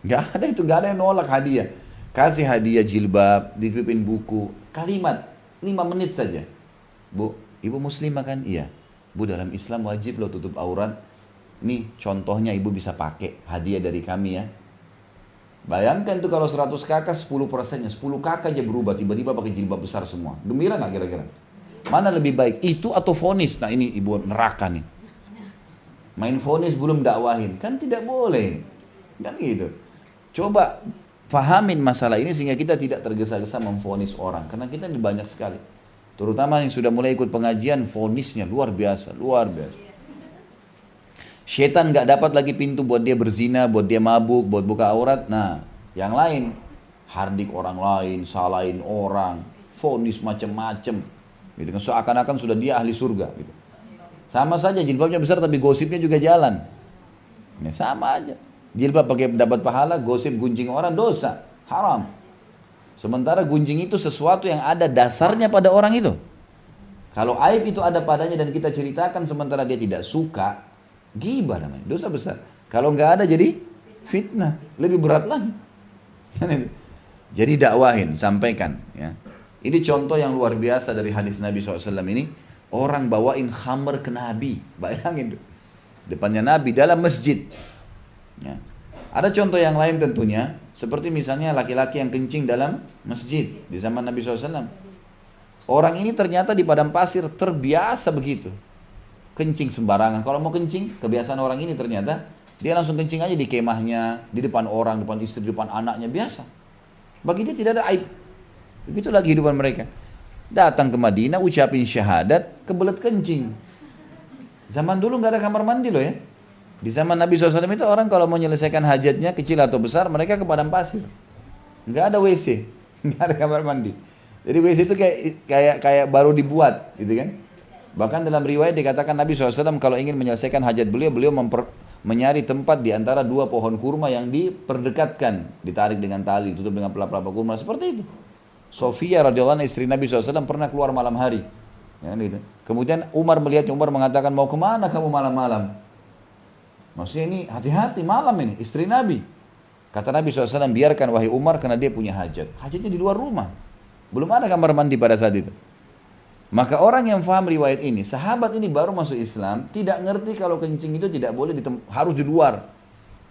Gak ada itu, gak ada yang nolak hadiah. Kasih hadiah jilbab, dititipin buku. Kalimat, 5 menit saja. Bu, ibu muslimah kan? Iya. Bu, dalam Islam wajib lo tutup aurat. Nih contohnya ibu bisa pakai, hadiah dari kami ya. Bayangkan tuh kalau 100 kakak 10%-nya, 10 kakak aja berubah, tiba-tiba pakai jilbab besar semua. Gembira gak kira-kira? Mana lebih baik, itu atau vonis? Nah ini ibu neraka nih. Main vonis belum dakwahin, kan tidak boleh. Kan gitu. Coba fahamin masalah ini sehingga kita tidak tergesa-gesa memvonis orang. Karena kita ini banyak sekali. Terutama yang sudah mulai ikut pengajian, vonisnya luar biasa, luar biasa. Syaitan gak dapat lagi pintu buat dia berzina, buat dia mabuk, buat buka aurat. Nah, yang lain, hardik orang lain, salahin orang, vonis macam-macam. Gitu kan, seakan-akan sudah dia ahli surga. Gitu. Sama saja jilbabnya besar tapi gosipnya juga jalan. Ini sama aja. Jilbab pakai dapat pahala, gosip gunjing orang dosa, haram. Sementara gunjing itu sesuatu yang ada dasarnya pada orang itu. Kalau aib itu ada padanya dan kita ceritakan sementara dia tidak suka, ghibah namanya, dosa besar. Kalau nggak ada jadi fitnah, lebih berat lagi. Jadi dakwahin, sampaikan. Ya. Ini contoh yang luar biasa dari hadis Nabi SAW ini. Orang bawain khamr ke Nabi, bayangin. Depannya Nabi dalam masjid. Ya. Ada contoh yang lain tentunya, seperti misalnya laki-laki yang kencing dalam masjid di zaman Nabi SAW. Orang ini ternyata di padang pasir terbiasa begitu. Kencing sembarangan. Kalau mau kencing, kebiasaan orang ini ternyata, dia langsung kencing aja di kemahnya, di depan orang, depan istri, di depan anaknya, biasa. Bagi dia tidak ada aib. Begitulah kehidupan mereka. Datang ke Madinah, ucapin syahadat, kebelet kencing. Zaman dulu nggak ada kamar mandi loh ya. Di zaman Nabi SAW itu orang kalau mau menyelesaikan hajatnya, kecil atau besar, mereka ke padang pasir. Nggak ada WC, nggak ada kamar mandi. Jadi WC itu kayak baru dibuat, gitu kan? Bahkan dalam riwayat dikatakan Nabi SAW kalau ingin menyelesaikan hajat beliau, mencari tempat di antara dua pohon kurma yang diperdekatkan, ditarik dengan tali, tutup dengan pelapa-pelapa kurma, seperti itu. Sofia radhiyallahu anha istri Nabi SAW pernah keluar malam hari. Ya, gitu. Kemudian Umar melihatnya, Umar mengatakan, mau kemana kamu malam-malam? Maksudnya ini hati-hati malam ini, istri Nabi. Kata Nabi SAW, biarkan wahai Umar karena dia punya hajat. Hajatnya di luar rumah. Belum ada kamar mandi pada saat itu. Maka orang yang faham riwayat ini, sahabat ini baru masuk Islam, tidak ngerti kalau kencing itu tidak boleh harus di luar.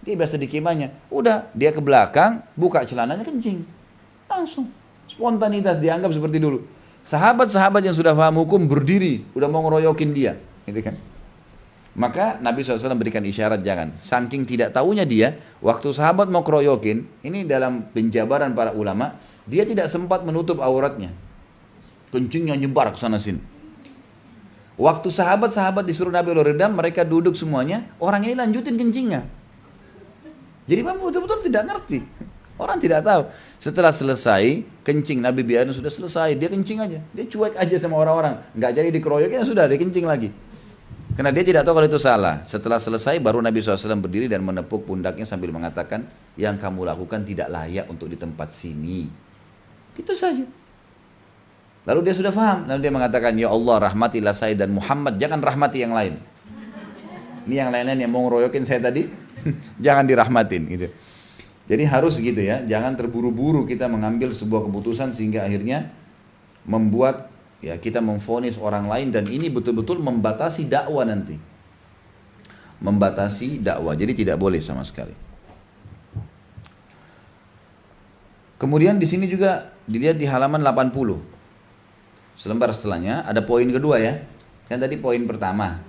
Dia biasa di kemahnya. Udah, dia ke belakang, buka celananya kencing. Langsung. Spontanitas dianggap seperti dulu. Sahabat-sahabat yang sudah paham hukum berdiri, udah mau ngeroyokin dia. Gitu kan. Maka Nabi SAW berikan isyarat jangan. Saking tidak tahunya dia, waktu sahabat mau keroyokin, ini dalam penjabaran para ulama, dia tidak sempat menutup auratnya. Kencingnya nyebar ke sana sini. Waktu sahabat-sahabat disuruh Nabi redam, mereka duduk semuanya, orang ini lanjutin kencingnya. Jadi memang betul-betul tidak ngerti. Orang tidak tahu. Setelah selesai, kencing Nabi biarin sudah selesai, dia kencing aja. Dia cuek aja sama orang-orang. Nggak jadi dikeroyokin, sudah dia kencing lagi. Karena dia tidak tahu kalau itu salah. Setelah selesai, baru Nabi SAW berdiri dan menepuk pundaknya sambil mengatakan, yang kamu lakukan tidak layak untuk di tempat sini. Itu saja. Lalu dia sudah paham. Lalu dia mengatakan, ya Allah rahmatilah saya dan Muhammad, jangan rahmati yang lain. Ini yang lain-lain yang mau ngeroyokin saya tadi, jangan dirahmatin. Gitu. Jadi harus gitu ya, jangan terburu-buru kita mengambil sebuah keputusan sehingga akhirnya membuat ya kita memvonis orang lain, dan ini betul-betul membatasi dakwah nanti. Membatasi dakwah, jadi tidak boleh sama sekali. Kemudian di sini juga dilihat di halaman 80. Selembar setelahnya ada poin kedua ya. Kan tadi poin pertama.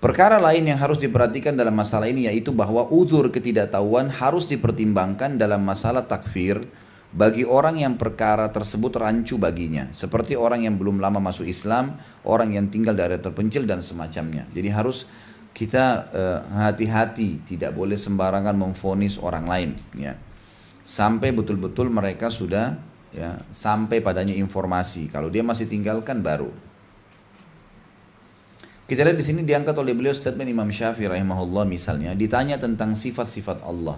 Perkara lain yang harus diperhatikan dalam masalah ini yaitu bahwa uzur ketidaktahuan harus dipertimbangkan dalam masalah takfir bagi orang yang perkara tersebut rancu baginya. Seperti orang yang belum lama masuk Islam, orang yang tinggal di daerah terpencil dan semacamnya. Jadi harus kita hati-hati, tidak boleh sembarangan memvonis orang lain. Ya. Sampai betul-betul mereka sudah ya, sampai padanya informasi. Kalau dia masih tinggalkan baru. Kita lihat di sini diangkat oleh beliau statement Imam Syafi'i rahimahullah misalnya, ditanya tentang sifat-sifat Allah.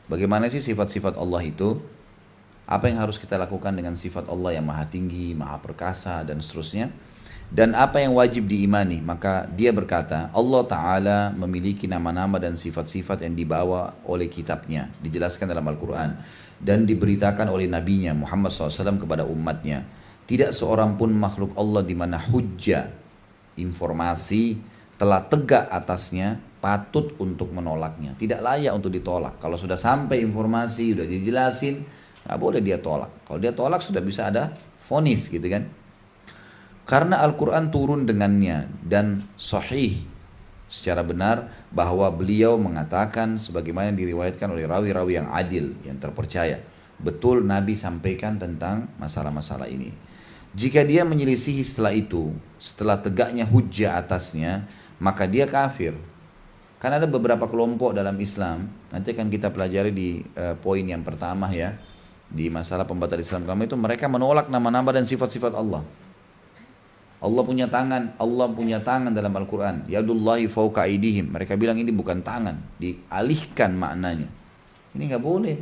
Bagaimana sih sifat-sifat Allah itu? Apa yang harus kita lakukan dengan sifat Allah yang maha tinggi, maha perkasa dan seterusnya? Dan apa yang wajib diimani? Maka dia berkata, Allah Ta'ala memiliki nama-nama dan sifat-sifat yang dibawa oleh kitabnya, dijelaskan dalam Al-Quran, dan diberitakan oleh nabinya Muhammad SAW kepada umatnya. Tidak seorang pun makhluk Allah di mana hujjah, informasi telah tegak atasnya, patut untuk menolaknya. Tidak layak untuk ditolak. Kalau sudah sampai informasi, sudah dijelasin, nggak boleh dia tolak. Kalau dia tolak sudah bisa ada vonis gitu kan. Karena Al-Quran turun dengannya dan sahih secara benar bahwa beliau mengatakan sebagaimana diriwayatkan oleh rawi-rawi yang adil, yang terpercaya. Betul Nabi sampaikan tentang masalah-masalah ini. Jika dia menyelisihi setelah itu, setelah tegaknya hujjah atasnya, maka dia kafir. Karena ada beberapa kelompok dalam Islam, nanti akan kita pelajari di poin yang pertama ya, di masalah pembatal Islam pertama itu mereka menolak nama-nama dan sifat-sifat Allah. Allah punya tangan, Allah punya tangan dalam Al-Quran. Yadullahi fauqa aidihim. Mereka bilang ini bukan tangan, dialihkan maknanya. Ini nggak boleh.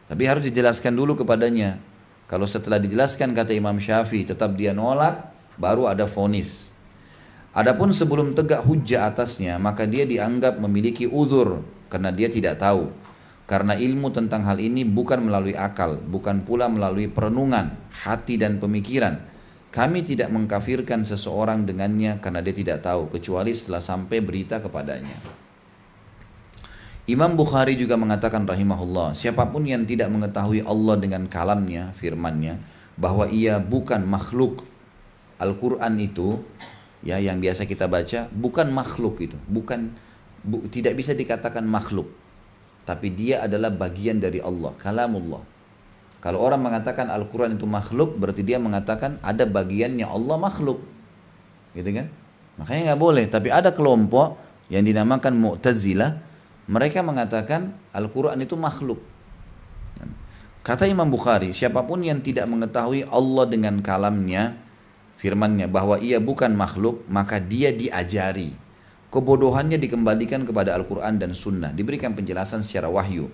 Tapi harus dijelaskan dulu kepadanya. Kalau setelah dijelaskan kata Imam Syafi'i tetap dia nolak, baru ada vonis. Adapun sebelum tegak hujjah atasnya, maka dia dianggap memiliki uzur karena dia tidak tahu. Karena ilmu tentang hal ini bukan melalui akal, bukan pula melalui perenungan, hati dan pemikiran. Kami tidak mengkafirkan seseorang dengannya karena dia tidak tahu, kecuali setelah sampai berita kepadanya. Imam Bukhari juga mengatakan rahimahullah, siapapun yang tidak mengetahui Allah dengan kalamnya, firmannya, bahwa ia bukan makhluk. Al-Quran itu, ya yang biasa kita baca, bukan makhluk itu, tidak bisa dikatakan makhluk. Tapi dia adalah bagian dari Allah, kalamullah. Kalau orang mengatakan Al-Quran itu makhluk, berarti dia mengatakan ada bagiannya Allah makhluk. Gitu kan? Makanya nggak boleh. Tapi ada kelompok yang dinamakan Mu'tazilah, mereka mengatakan Al-Quran itu makhluk. Kata Imam Bukhari, siapapun yang tidak mengetahui Allah dengan kalamnya, firmannya, bahwa ia bukan makhluk, maka dia diajari. Kebodohannya dikembalikan kepada Al-Quran dan Sunnah, diberikan penjelasan secara wahyu.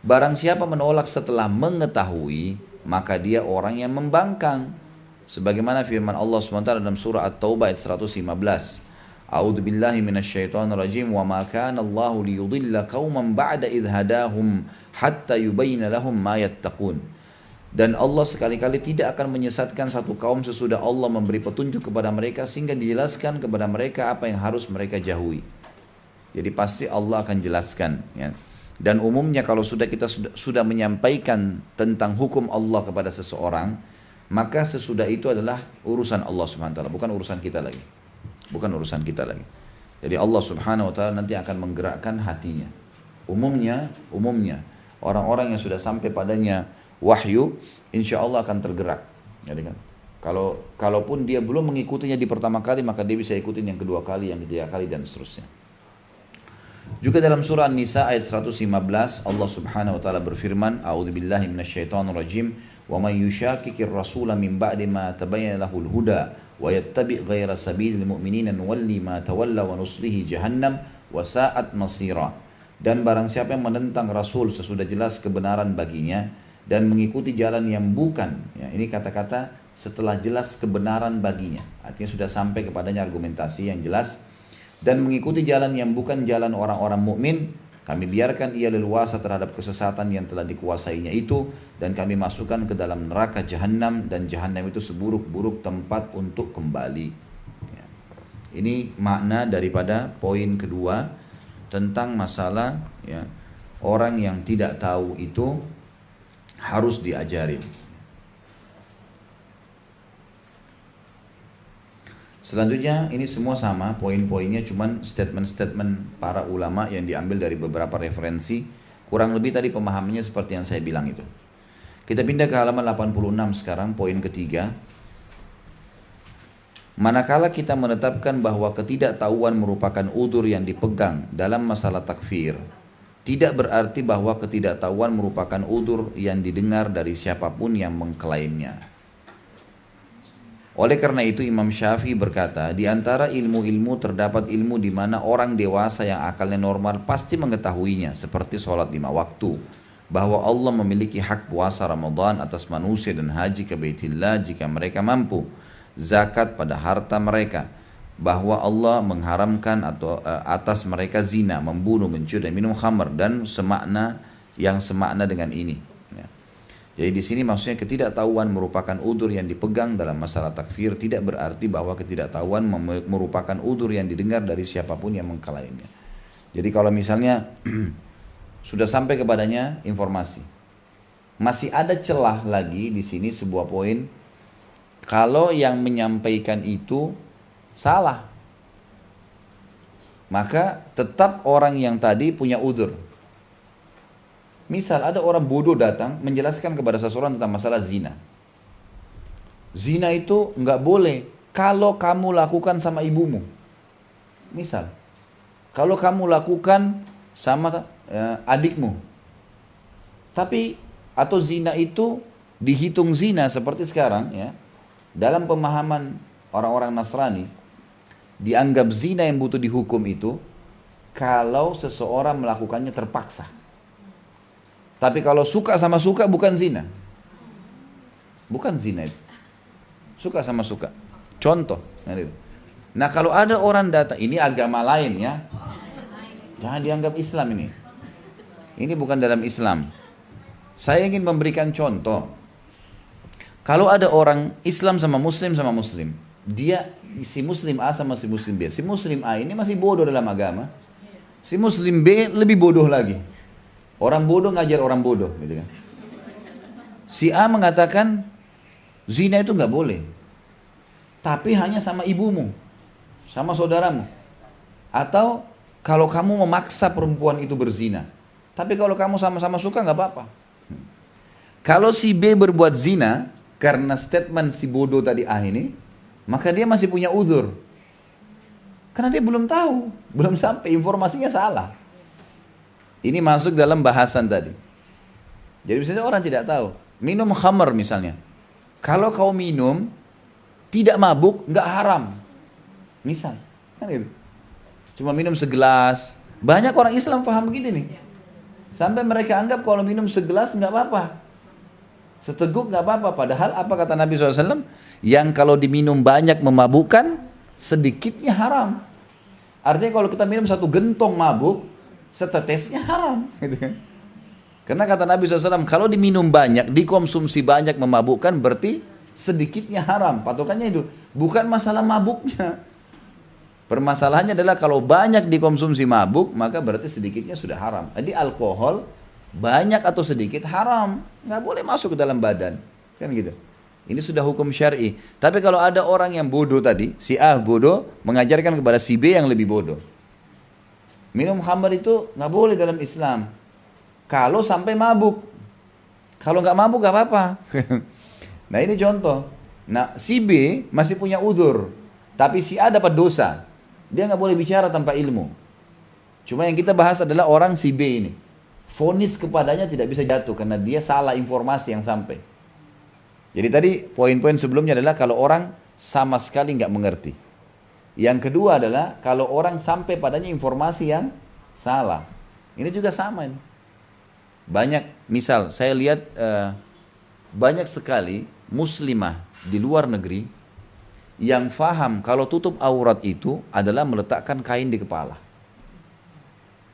Barang siapa menolak setelah mengetahui, maka dia orang yang membangkang. Sebagaimana firman Allah SWT dalam surah At-Taubah ayat 115. A'udzu billahi minasyaitonir rajim wa ma kana Allahu liyudilla qauman ba'da idh hadahum hatta yubayyana lahum ma yattaqun. Dan Allah sekali-kali tidak akan menyesatkan satu kaum sesudah Allah memberi petunjuk kepada mereka sehingga dijelaskan kepada mereka apa yang harus mereka jauhi. Jadi pasti Allah akan jelaskan, ya. Dan umumnya kalau kita sudah menyampaikan tentang hukum Allah kepada seseorang, maka sesudah itu adalah urusan Allah Subhanahu wa taala, bukan urusan kita lagi. Bukan urusan kita lagi. Jadi Allah Subhanahu wa taala nanti akan menggerakkan hatinya. Umumnya orang-orang yang sudah sampai padanya wahyu, insya Allah akan tergerak. Jadi kan, kalaupun dia belum mengikutinya di pertama kali, maka dia bisa ikutin yang kedua kali, yang ketiga kali, dan seterusnya. Juga dalam surah An-Nisa ayat 115, Allah Subhanahu wa taala berfirman, A'udzubillahi minasyaitonirrajim, wa may yushaqiqir rasula min ba'di ma tabayyana lahul huda wa yattabi' ghaira sabilil mu'minina nuwalli ma tawalla wa nuslihi jahannam wa sa'at masira. Dan barang siapa yang menentang Rasul sesudah jelas kebenaran baginya dan mengikuti jalan yang bukan, ya, ini kata-kata setelah jelas kebenaran baginya, artinya sudah sampai kepadanya argumentasi yang jelas, dan mengikuti jalan yang bukan jalan orang-orang mukmin, kami biarkan ia leluasa terhadap kesesatan yang telah dikuasainya itu, dan kami masukkan ke dalam neraka jahanam, dan jahanam itu seburuk-buruk tempat untuk kembali. Ya. Ini makna daripada poin kedua tentang masalah, ya, orang yang tidak tahu itu harus diajarin. Selanjutnya ini semua sama, poin-poinnya cuman statement-statement para ulama yang diambil dari beberapa referensi. Kurang lebih tadi pemahamannya seperti yang saya bilang itu. Kita pindah ke halaman 86 sekarang, poin ketiga. Manakala kita menetapkan bahwa ketidaktahuan merupakan udzur yang dipegang dalam masalah takfir, tidak berarti bahwa ketidaktahuan merupakan udzur yang didengar dari siapapun yang mengklaimnya. Oleh karena itu Imam Syafi'i berkata, di antara ilmu-ilmu terdapat ilmu di mana orang dewasa yang akalnya normal pasti mengetahuinya, seperti sholat 5 waktu, bahwa Allah memiliki hak puasa Ramadan atas manusia dan haji ke Baitillah jika mereka mampu, zakat pada harta mereka, bahwa Allah mengharamkan atau atas mereka zina, membunuh, mencuri, dan minum khamr, dan semakna dengan ini. Jadi di sini maksudnya ketidaktahuan merupakan udzur yang dipegang dalam masalah takfir, tidak berarti bahwa ketidaktahuan merupakan udzur yang didengar dari siapapun yang mengklaimnya. Jadi kalau misalnya sudah sampai kepadanya informasi, masih ada celah lagi di sini sebuah poin, kalau yang menyampaikan itu salah, maka tetap orang yang tadi punya udzur. Misal ada orang bodoh datang menjelaskan kepada seseorang tentang masalah zina. Zina itu nggak boleh kalau kamu lakukan sama ibumu. Misal, kalau kamu lakukan sama adikmu. Tapi atau zina itu dihitung zina seperti sekarang, ya. Dalam pemahaman orang-orang Nasrani, dianggap zina yang butuh dihukum itu kalau seseorang melakukannya terpaksa. Tapi kalau suka sama suka bukan zina. Bukan zina itu. Suka sama suka. Contoh. Nah kalau ada orang datang, ini agama lain ya. Jangan dianggap Islam ini. Ini bukan dalam Islam. Saya ingin memberikan contoh. Kalau ada orang Islam sama Muslim, dia si Muslim A sama si Muslim B. Si Muslim A ini masih bodoh dalam agama. Si Muslim B lebih bodoh lagi. Orang bodoh ngajar orang bodoh, gitu kan. Si A mengatakan zina itu nggak boleh, tapi hanya sama ibumu, sama saudaramu. Atau kalau kamu memaksa perempuan itu berzina, tapi kalau kamu sama-sama suka nggak apa-apa. Kalau si B berbuat zina karena statement si bodoh tadi A ini, maka dia masih punya uzur. Karena dia belum tahu, belum sampai, informasinya salah. Ini masuk dalam bahasan tadi. Jadi misalnya orang tidak tahu, minum khamar misalnya. Kalau kau minum, tidak mabuk, nggak haram. Misal, kan gitu. Cuma minum segelas. Banyak orang Islam paham begitu nih. Sampai mereka anggap kalau minum segelas nggak apa-apa. Seteguk nggak apa-apa. Padahal apa kata Nabi SAW? Yang kalau diminum banyak memabukkan, sedikitnya haram. Artinya kalau kita minum satu gentong mabuk, setetesnya haram. Gitu kan? Karena kata Nabi SAW, kalau diminum banyak, dikonsumsi banyak memabukkan, berarti sedikitnya haram. Patokannya itu. Bukan masalah mabuknya. Permasalahannya adalah kalau banyak dikonsumsi mabuk, maka berarti sedikitnya sudah haram. Jadi alkohol, banyak atau sedikit haram. Nggak boleh masuk ke dalam badan. Kan gitu. Ini sudah hukum syar'i. Tapi kalau ada orang yang bodoh tadi, si A bodoh, mengajarkan kepada si B yang lebih bodoh. Minum khamar itu nggak boleh dalam Islam. Kalau sampai mabuk. Kalau nggak mabuk nggak apa-apa. Nah ini contoh. Nah si B masih punya uzur. Tapi si A dapat dosa. Dia nggak boleh bicara tanpa ilmu. Cuma yang kita bahas adalah orang si B ini. Vonis kepadanya tidak bisa jatuh karena dia salah informasi yang sampai. Jadi tadi poin-poin sebelumnya adalah kalau orang sama sekali nggak mengerti. Yang kedua adalah kalau orang sampai padanya informasi yang salah. Ini juga sama ini. Banyak, misal saya lihat banyak sekali muslimah di luar negeri yang faham kalau tutup aurat itu adalah meletakkan kain di kepala.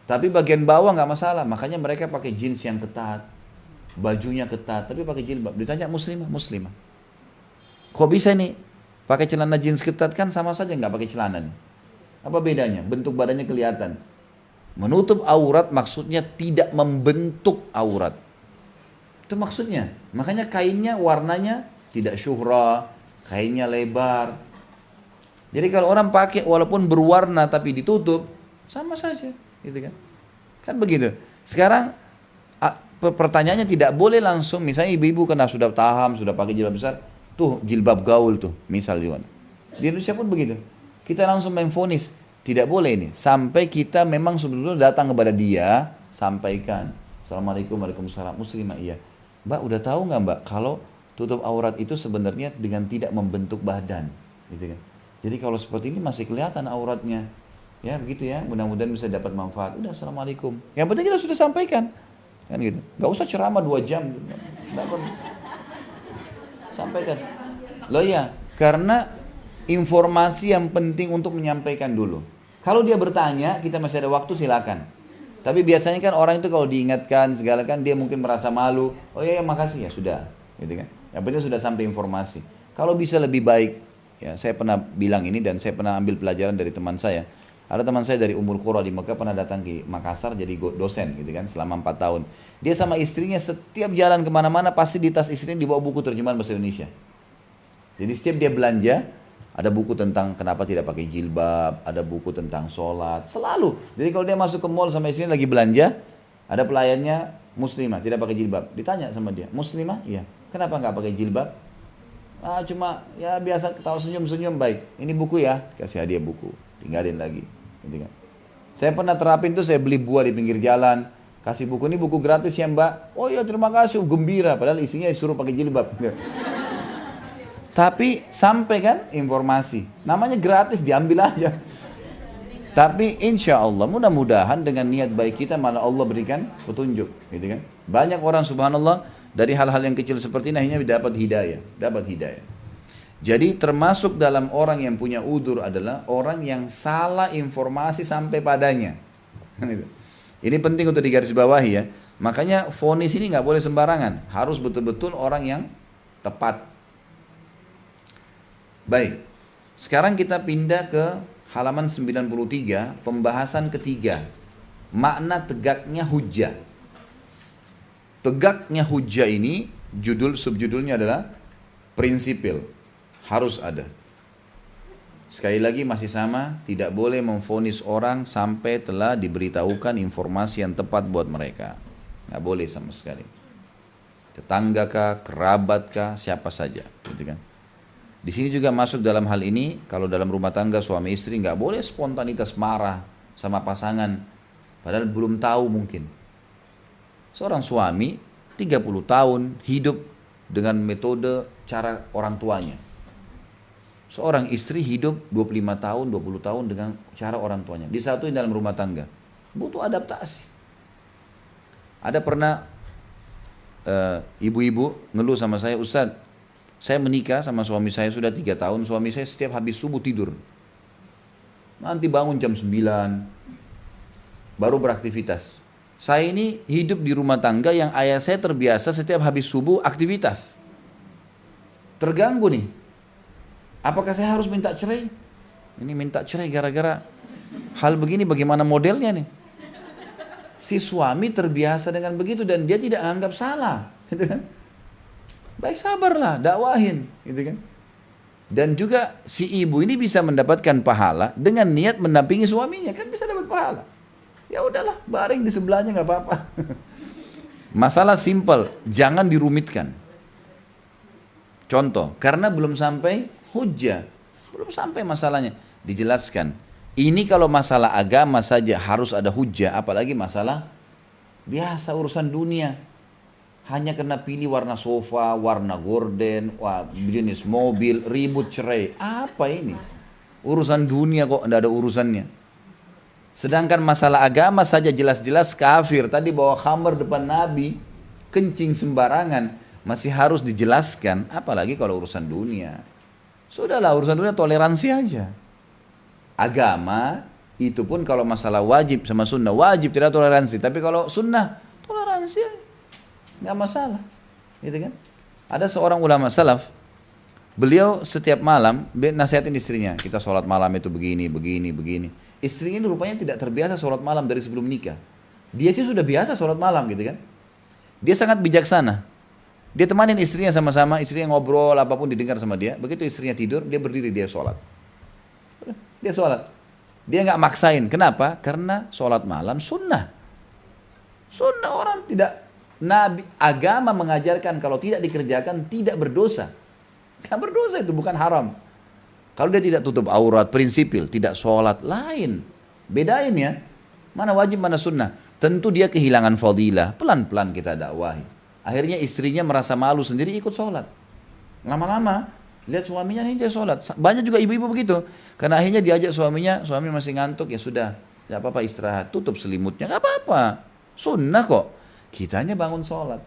Tapi bagian bawah nggak masalah, makanya mereka pakai jeans yang ketat, bajunya ketat, tapi pakai jilbab. Ditanya muslimah. Kok bisa nih? Pakai celana jeans ketat kan sama saja nggak pakai celana nih. Apa bedanya? Bentuk badannya kelihatan. Menutup aurat maksudnya tidak membentuk aurat. Itu maksudnya. Makanya kainnya warnanya tidak syuhra, kainnya lebar. Jadi kalau orang pakai walaupun berwarna tapi ditutup, sama saja, gitu kan? Kan begitu. Sekarang pertanyaannya tidak boleh langsung, misalnya ibu-ibu karena sudah paham, sudah pakai jilbab besar, tuh jilbab gaul tuh, misal juga. Di Indonesia pun begitu. Kita langsung main vonis, tidak boleh ini. Sampai kita memang sebetulnya datang kepada dia, sampaikan, Assalamualaikum, Waalaikumsalam, muslimah iya. Mbak udah tahu nggak mbak, kalau tutup aurat itu sebenarnya dengan tidak membentuk badan, gitu kan? Jadi kalau seperti ini masih kelihatan auratnya, ya begitu ya. Mudah-mudahan bisa dapat manfaat. Udah, Assalamualaikum. Yang penting kita sudah sampaikan, kan gitu. Nggak usah ceramah 2 jam. Sampaikan. Loh ya, karena informasi yang penting untuk menyampaikan dulu. Kalau dia bertanya, kita masih ada waktu, silakan. Tapi biasanya kan orang itu kalau diingatkan segala kan dia mungkin merasa malu. Oh ya, makasih ya sudah, gitu kan. Yang penting sudah sampai informasi. Kalau bisa lebih baik, ya saya pernah bilang ini dan saya pernah ambil pelajaran dari teman saya. Ada teman saya dari Ummul Qura di Mekah pernah datang ke Makassar jadi dosen gitu kan selama 4 tahun. Dia sama istrinya setiap jalan kemana-mana pasti di tas istrinya dibawa buku terjemahan bahasa Indonesia. Jadi setiap dia belanja ada buku tentang kenapa tidak pakai jilbab, ada buku tentang sholat, selalu. Jadi kalau dia masuk ke mall sama istrinya lagi belanja, ada pelayannya muslimah tidak pakai jilbab. Ditanya sama dia, muslimah? Iya. Kenapa nggak pakai jilbab? Ah cuma ya biasa ketawa senyum-senyum baik. Ini buku ya, kasih hadiah buku, tinggalin lagi. Gitu kan. Saya pernah terapin tuh, saya beli buah di pinggir jalan, kasih buku, ini buku gratis ya mbak. Oh iya terima kasih, gembira. Padahal isinya disuruh pakai jilbab. Tapi sampai kan informasi, namanya gratis diambil aja. Tapi insya Allah mudah-mudahan dengan niat baik kita malah Allah berikan petunjuk, gitu kan? Banyak orang subhanallah dari hal-hal yang kecil seperti ini akhirnya dapat hidayah, dapat hidayah. Jadi termasuk dalam orang yang punya udur adalah orang yang salah informasi sampai padanya. Ini penting untuk digarisbawahi ya. Makanya vonis ini nggak boleh sembarangan, harus betul-betul orang yang tepat. Baik, sekarang kita pindah ke halaman 93, pembahasan ketiga. Makna tegaknya hujjah. Tegaknya hujjah ini, subjudulnya adalah prinsipil. Harus ada. Sekali lagi masih sama, tidak boleh memvonis orang sampai telah diberitahukan informasi yang tepat buat mereka. Nggak boleh sama sekali. Tetangga kah, kerabat kah, siapa saja, gitu kan. Di sini juga masuk dalam hal ini, kalau dalam rumah tangga suami istri nggak boleh spontanitas marah sama pasangan, padahal belum tahu mungkin. Seorang suami 30 tahun hidup dengan metode cara orang tuanya. Seorang istri hidup 25 tahun, 20 tahun dengan cara orang tuanya. Disatuin dalam rumah tangga. Butuh adaptasi. Ada pernah ibu-ibu ngeluh sama saya, Ustadz, saya menikah sama suami saya sudah 3 tahun, suami saya setiap habis subuh tidur. Nanti bangun jam 9, baru beraktivitas. Saya ini hidup di rumah tangga yang ayah saya terbiasa setiap habis subuh aktivitas. Terganggu nih. Apakah saya harus minta cerai? Ini minta cerai gara-gara hal begini, bagaimana modelnya nih? Si suami terbiasa dengan begitu dan dia tidak anggap salah, gitu kan? Baik, sabarlah, dakwahin, gitu kan? Dan juga si ibu ini bisa mendapatkan pahala dengan niat mendampingi suaminya, kan bisa dapat pahala. Ya udahlah, baring di sebelahnya nggak apa-apa. Masalah simpel, jangan dirumitkan. Contoh, karena belum sampai hujjah, belum sampai masalahnya dijelaskan. Ini kalau masalah agama saja harus ada hujjah, apalagi masalah biasa urusan dunia. Hanya karena pilih warna sofa, warna gorden, jenis mobil, ribut cerai. Apa ini? Urusan dunia kok tidak ada urusannya. Sedangkan masalah agama saja jelas-jelas kafir. Tadi bawa khamr depan Nabi, kencing sembarangan, masih harus dijelaskan. Apalagi kalau urusan dunia. Sudahlah, urusan dunia toleransi aja. Agama itu pun kalau masalah wajib sama sunnah, wajib tidak toleransi. Tapi kalau sunnah, toleransi aja. Nggak masalah, gitu kan? Ada seorang ulama salaf, beliau setiap malam nasihatin istrinya, kita sholat malam itu begini, begini, begini. Istrinya ini rupanya tidak terbiasa sholat malam dari sebelum nikah. Dia sih sudah biasa sholat malam, gitu kan? Dia sangat bijaksana. Dia temanin istrinya sama-sama, istrinya ngobrol apapun didengar sama dia. Begitu istrinya tidur, dia berdiri, dia sholat. Dia sholat. Dia nggak maksain. Kenapa? Karena sholat malam sunnah. Sunnah, orang tidak. Nabi, agama mengajarkan kalau tidak dikerjakan tidak berdosa. Nggak berdosa, itu bukan haram. Kalau dia tidak tutup aurat, prinsipil, tidak sholat, lain. Bedain ya. Mana wajib, mana sunnah. Tentu dia kehilangan fadilah. Pelan-pelan kita dakwahi. Akhirnya istrinya merasa malu sendiri ikut sholat. Lama-lama lihat suaminya nih dia sholat. Banyak juga ibu-ibu begitu. Karena akhirnya diajak suaminya, suami masih ngantuk, ya sudah, tidak apa-apa istirahat, tutup selimutnya, nggak apa-apa. Sunnah kok. Kitanya bangun sholat.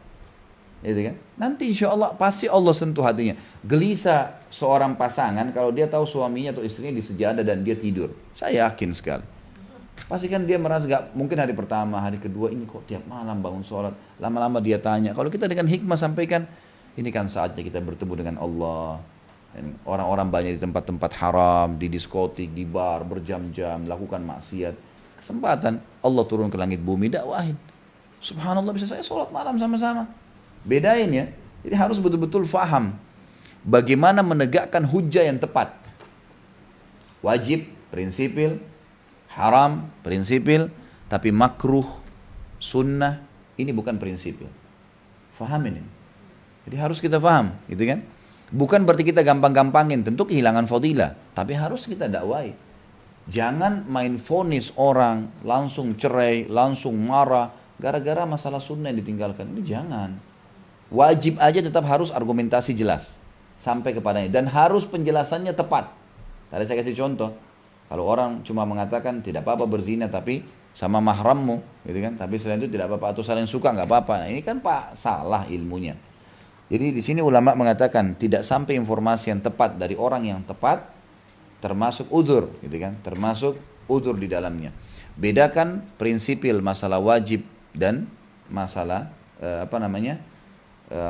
Gitu kan? Nanti insya Allah pasti Allah sentuh hatinya. Gelisah seorang pasangan kalau dia tahu suaminya atau istrinya di sejadah dan dia tidur. Saya yakin sekali. Pasti kan dia merasa gak, mungkin hari pertama, hari kedua ini kok tiap malam bangun sholat. Lama-lama dia tanya. Kalau kita dengan hikmah sampaikan, ini kan saatnya kita bertemu dengan Allah. Orang-orang banyak di tempat-tempat haram, di diskotik, di bar, berjam-jam, lakukan maksiat. Kesempatan Allah turun ke langit bumi, dakwahin. Subhanallah, bisa saya sholat malam sama-sama. Bedain ya. Jadi harus betul-betul faham bagaimana menegakkan hujjah yang tepat. Wajib, prinsipil, haram, prinsipil, tapi makruh, sunnah, ini bukan prinsipil. Fahamin ini. Jadi harus kita faham, gitu kan? Bukan berarti kita gampang-gampangin, tentu kehilangan fadilah, tapi harus kita dakwai. Jangan main vonis orang, langsung cerai, langsung marah, gara-gara masalah sunnah yang ditinggalkan. Ini jangan. Wajib aja tetap harus argumentasi jelas. sampai kepadanya. Dan harus penjelasannya tepat. Tadi saya kasih contoh. Kalau orang cuma mengatakan tidak apa-apa berzina tapi sama mahrammu, gitu kan? Tapi selain itu tidak apa-apa, atau saling suka nggak apa-apa. Nah, ini kan Pak salah ilmunya. Jadi di sini ulama mengatakan tidak sampai informasi yang tepat dari orang yang tepat, termasuk udzur, gitu kan? Termasuk udzur di dalamnya. Bedakan prinsipil masalah wajib dan masalah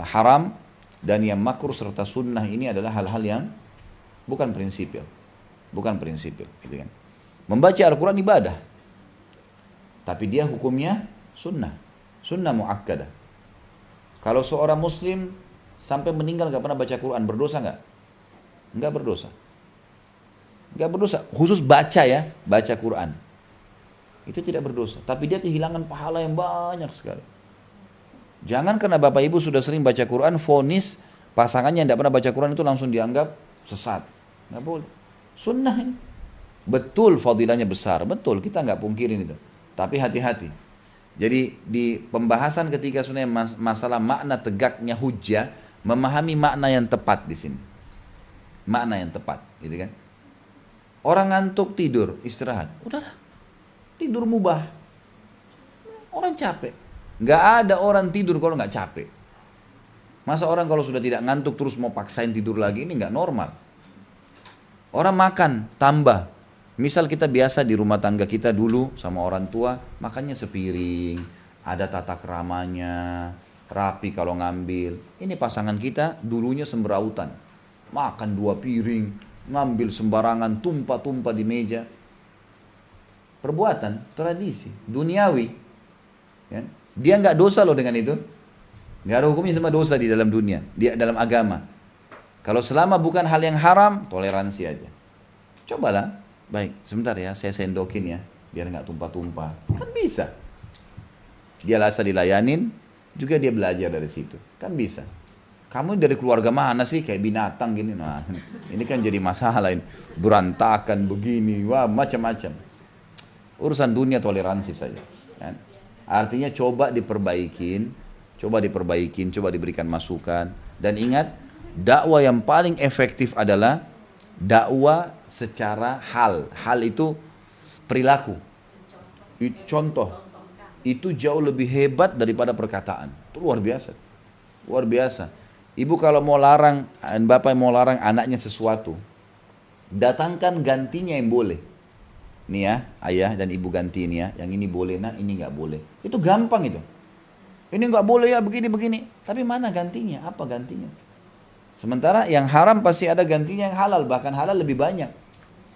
haram, dan yang makruh serta sunnah ini adalah hal-hal yang bukan prinsipil, gitu kan? Membaca Al-Quran ibadah, tapi dia hukumnya sunnah muakkadah. Kalau seorang muslim sampai meninggal gak pernah baca Quran, berdosa nggak? Nggak berdosa. Khusus baca Quran, itu tidak berdosa. Tapi dia kehilangan pahala yang banyak sekali. Jangan karena bapak ibu sudah sering baca Quran, vonis pasangannya yang tidak pernah baca Quran itu langsung dianggap sesat. Nggak boleh. Sunnah ini. Betul fadilahnya besar, betul, kita nggak pungkirin itu. Tapi hati-hati. Jadi di pembahasan ketika sebenarnya masalah makna tegaknya hujjah, memahami makna yang tepat di sini. Makna yang tepat, gitu kan? Orang ngantuk tidur, istirahat. Udahlah. Tidur mubah. Orang capek. Nggak ada orang tidur kalau nggak capek. Masa orang kalau sudah tidak ngantuk terus mau paksain tidur lagi, ini nggak normal. Orang makan, tambah. Misal kita biasa di rumah tangga kita dulu sama orang tua, makannya sepiring, ada tata keramanya, rapi kalau ngambil. Ini pasangan kita dulunya semberautan. Makan 2 piring, ngambil sembarangan, tumpah-tumpah di meja. Perbuatan, tradisi, duniawi. Ya. Dia nggak dosa loh dengan itu. Nggak ada hukumnya sama dosa di dalam dunia, dalam agama. Kalau selama bukan hal yang haram, toleransi aja. Cobalah, baik, sebentar ya, saya sendokin ya, biar nggak tumpah-tumpah. Kan bisa. Dia rasa dilayanin, juga dia belajar dari situ. Kan bisa. Kamu dari keluarga mana sih, kayak binatang gini? Nah, ini kan jadi masalah ini. Berantakan begini, wah macam-macam. Urusan dunia toleransi saja. Kan? Artinya coba diperbaikin, coba diberikan masukan. Dan ingat, dakwah yang paling efektif adalah dakwah secara hal. Hal itu perilaku. Contoh. Itu jauh lebih hebat daripada perkataan. Itu luar biasa. Luar biasa. Ibu kalau mau larang, bapak mau larang anaknya sesuatu, datangkan gantinya yang boleh. Nih ya, ayah dan ibu ganti ini ya. Yang ini boleh, nah ini nggak boleh. Itu gampang itu. Ini nggak boleh ya begini. Tapi mana gantinya? Apa gantinya? Sementara yang haram pasti ada gantinya yang halal. Bahkan halal lebih banyak.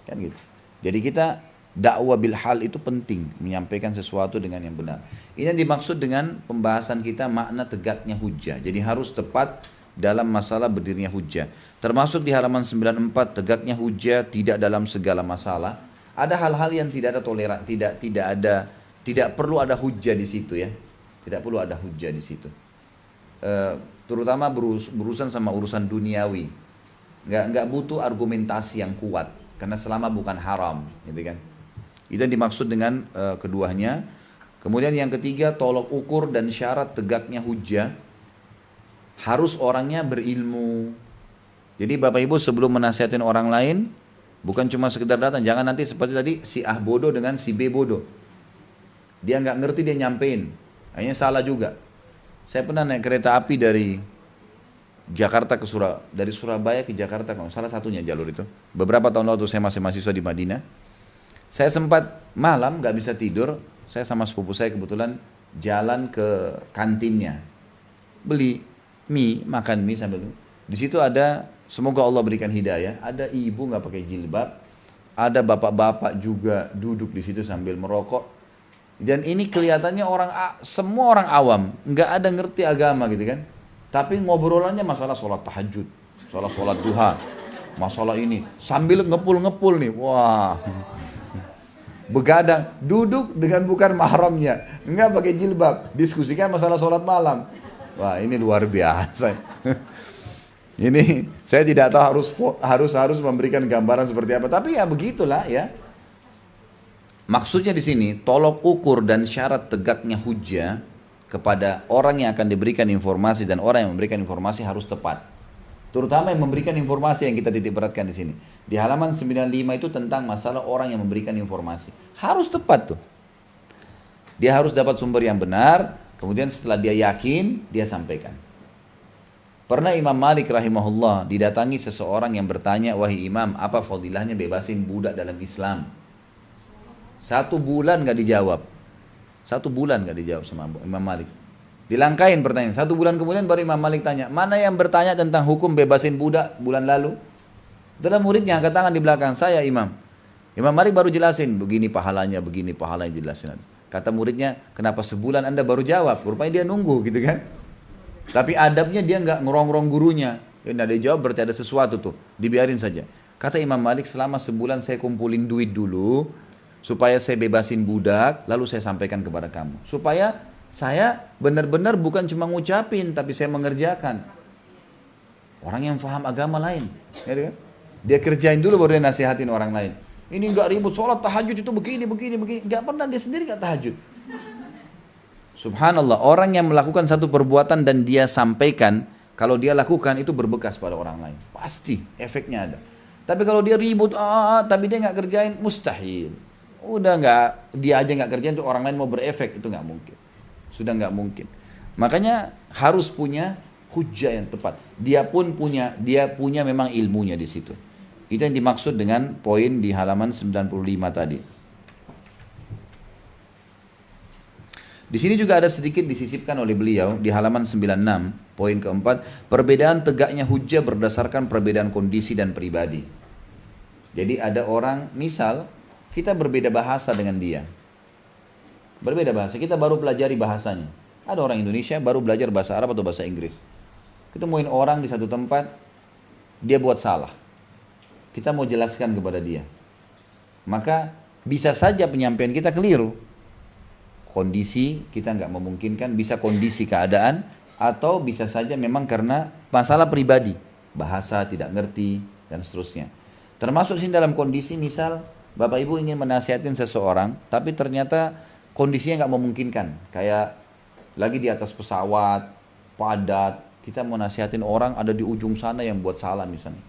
Kan gitu. Jadi kita dakwah bil hal itu penting. Menyampaikan sesuatu dengan yang benar. Ini yang dimaksud dengan pembahasan kita makna tegaknya hujjah. Jadi harus tepat dalam masalah berdirinya hujjah. Termasuk di halaman 94, tegaknya hujjah tidak dalam segala masalah. Ada hal-hal yang tidak ada toleran, tidak perlu ada hujjah di situ ya. Tidak perlu ada hujjah di situ. Terutama berurusan sama urusan duniawi. Nggak butuh argumentasi yang kuat karena selama bukan haram, gitu kan. Itu yang dimaksud dengan keduanya. Kemudian yang ketiga, tolok ukur dan syarat tegaknya hujjah. Harus orangnya berilmu. Jadi Bapak Ibu sebelum menasihatin orang lain, bukan cuma sekedar datang. Jangan nanti seperti tadi si A bodoh dengan si B bodoh. Dia nggak ngerti, dia nyampein. Akhirnya salah juga. Saya pernah naik kereta api dari Jakarta ke dari Surabaya ke Jakarta, salah satunya jalur itu. Beberapa tahun lalu saya masih mahasiswa di Madinah. Saya sempat malam nggak bisa tidur. Saya sama sepupu saya kebetulan jalan ke kantinnya, beli mie, makan mie sambil. Di situ ada, semoga Allah berikan hidayah, ada ibu nggak pakai jilbab, ada bapak-bapak juga duduk di situ sambil merokok. Dan ini kelihatannya semua orang awam, nggak ada ngerti agama gitu kan. Tapi ngobrolannya masalah sholat tahajud, sholat duha, masalah ini sambil ngepul nih, wah, begadang, duduk dengan bukan mahramnya, nggak pakai jilbab, diskusikan masalah sholat malam. Wah, ini luar biasa. Ini saya tidak tahu harus memberikan gambaran seperti apa, tapi ya begitulah ya. Maksudnya di sini tolok ukur dan syarat tegaknya hujjah kepada orang yang akan diberikan informasi dan orang yang memberikan informasi harus tepat. Terutama yang memberikan informasi yang kita titik beratkan di sini. Di halaman 95 itu tentang masalah orang yang memberikan informasi. Harus tepat tuh. Dia harus dapat sumber yang benar, kemudian setelah dia yakin, dia sampaikan. Pernah Imam Malik rahimahullah didatangi seseorang yang bertanya, wahai imam, apa fadilahnya bebasin budak dalam Islam? 1 bulan gak dijawab. 1 bulan gak dijawab sama Imam Malik. Dilangkain pertanyaan. 1 bulan kemudian baru Imam Malik tanya, mana yang bertanya tentang hukum bebasin budak bulan lalu? Dalam muridnya angkat tangan di belakang, saya imam. Imam Malik baru jelasin, begini pahalanya jelasin. Kata muridnya, kenapa sebulan anda baru jawab? Rupanya dia nunggu gitu kan. Tapi adabnya dia nggak ngerongrong gurunya. Nggak ada jawab berarti ada sesuatu tuh. Dibiarin saja. Kata Imam Malik, selama sebulan saya kumpulin duit dulu. Supaya saya bebasin budak. Lalu saya sampaikan kepada kamu. Supaya saya benar-benar bukan cuma ngucapin. Tapi saya mengerjakan. Orang yang paham agama lain. Gitu kan? Dia kerjain dulu baru dia nasihatin orang lain. Ini nggak ribut, sholat tahajud itu begini. Nggak pernah dia sendiri nggak tahajud. Subhanallah, orang yang melakukan satu perbuatan dan dia sampaikan, kalau dia lakukan itu berbekas pada orang lain. Pasti efeknya ada. Tapi kalau dia ribut, tapi dia nggak kerjain, mustahil. Udah nggak, dia aja nggak kerjain, itu orang lain mau berefek, itu nggak mungkin. Sudah nggak mungkin. Makanya harus punya hujjah yang tepat. Dia punya memang ilmunya di situ. Itu yang dimaksud dengan poin di halaman 95 tadi. Di sini juga ada sedikit disisipkan oleh beliau di halaman 96, poin keempat, perbedaan tegaknya hujjah berdasarkan perbedaan kondisi dan pribadi. Jadi ada orang, misal kita berbeda bahasa dengan dia. Berbeda bahasa, kita baru pelajari bahasanya. Ada orang Indonesia baru belajar bahasa Arab atau bahasa Inggris. Ketemuin orang di satu tempat, dia buat salah. Kita mau jelaskan kepada dia. Maka bisa saja penyampaian kita keliru. Kondisi kita nggak memungkinkan, bisa kondisi keadaan, atau bisa saja memang karena masalah pribadi, bahasa tidak ngerti, dan seterusnya. Termasuk sini dalam kondisi misal, Bapak Ibu ingin menasihatin seseorang, tapi ternyata kondisinya nggak memungkinkan. Kayak lagi di atas pesawat, padat, kita mau nasihatin orang ada di ujung sana yang buat salah misalnya.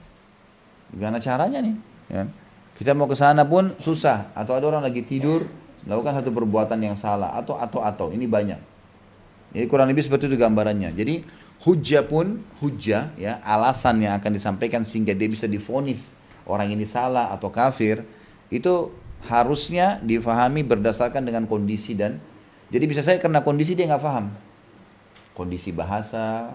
Gimana caranya nih? Ya. Kita mau ke sana pun susah, atau ada orang lagi tidur, melakukan satu perbuatan yang salah atau ini banyak. Jadi kurang lebih seperti itu gambarannya. Jadi hujjah ya, alasan yang akan disampaikan sehingga dia bisa divonis orang ini salah atau kafir, itu harusnya difahami berdasarkan dengan kondisi dan jadi bisa saya karena kondisi dia nggak paham. Kondisi bahasa,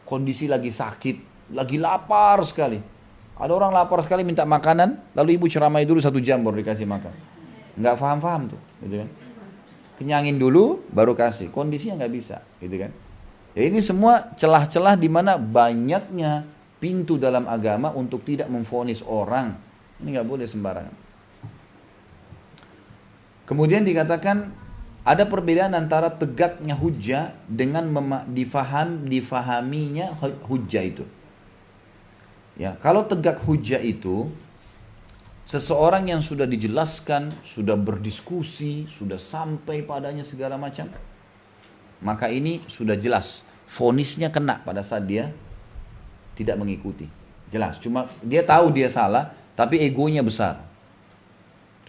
kondisi lagi sakit, lagi lapar sekali. Ada orang lapar sekali minta makanan, lalu ibu ceramai dulu 1 jam baru dikasih makan. Nggak paham tuh, gitu kan? Kenyangin dulu, baru kasih. Kondisinya nggak bisa, gitu kan? Ya ini semua celah-celah di mana banyaknya pintu dalam agama untuk tidak memvonis orang. Ini nggak boleh sembarangan. Kemudian dikatakan ada perbedaan antara tegaknya hujjah dengan difahaminya hujjah itu. Ya, kalau tegak hujjah itu seseorang yang sudah dijelaskan, sudah berdiskusi, sudah sampai padanya segala macam, maka ini sudah jelas, vonisnya kena pada saat dia tidak mengikuti. Jelas, cuma dia tahu dia salah, tapi egonya besar,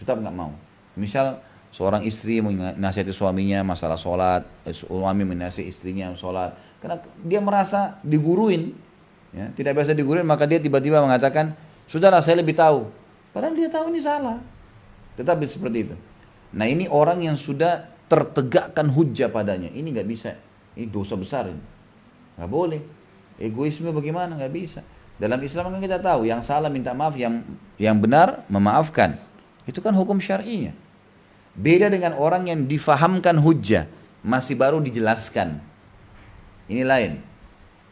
tetap nggak mau. Misal seorang istri menasihati suaminya masalah sholat, suami menasihati istrinya sholat, karena dia merasa diguruin, ya, tidak biasa diguruin, maka dia tiba-tiba mengatakan, sudahlah saya lebih tahu. Padahal dia tahu ini salah. Tetapi seperti itu. Nah ini orang yang sudah tertegakkan hujjah padanya. Ini nggak bisa. Ini dosa besar ini. Nggak boleh. Egoisme bagaimana? Nggak bisa. Dalam Islam kan kita tahu. Yang salah minta maaf. Yang benar memaafkan. Itu kan hukum syar'inya. Beda dengan orang yang difahamkan hujjah. Masih baru dijelaskan. Ini lain.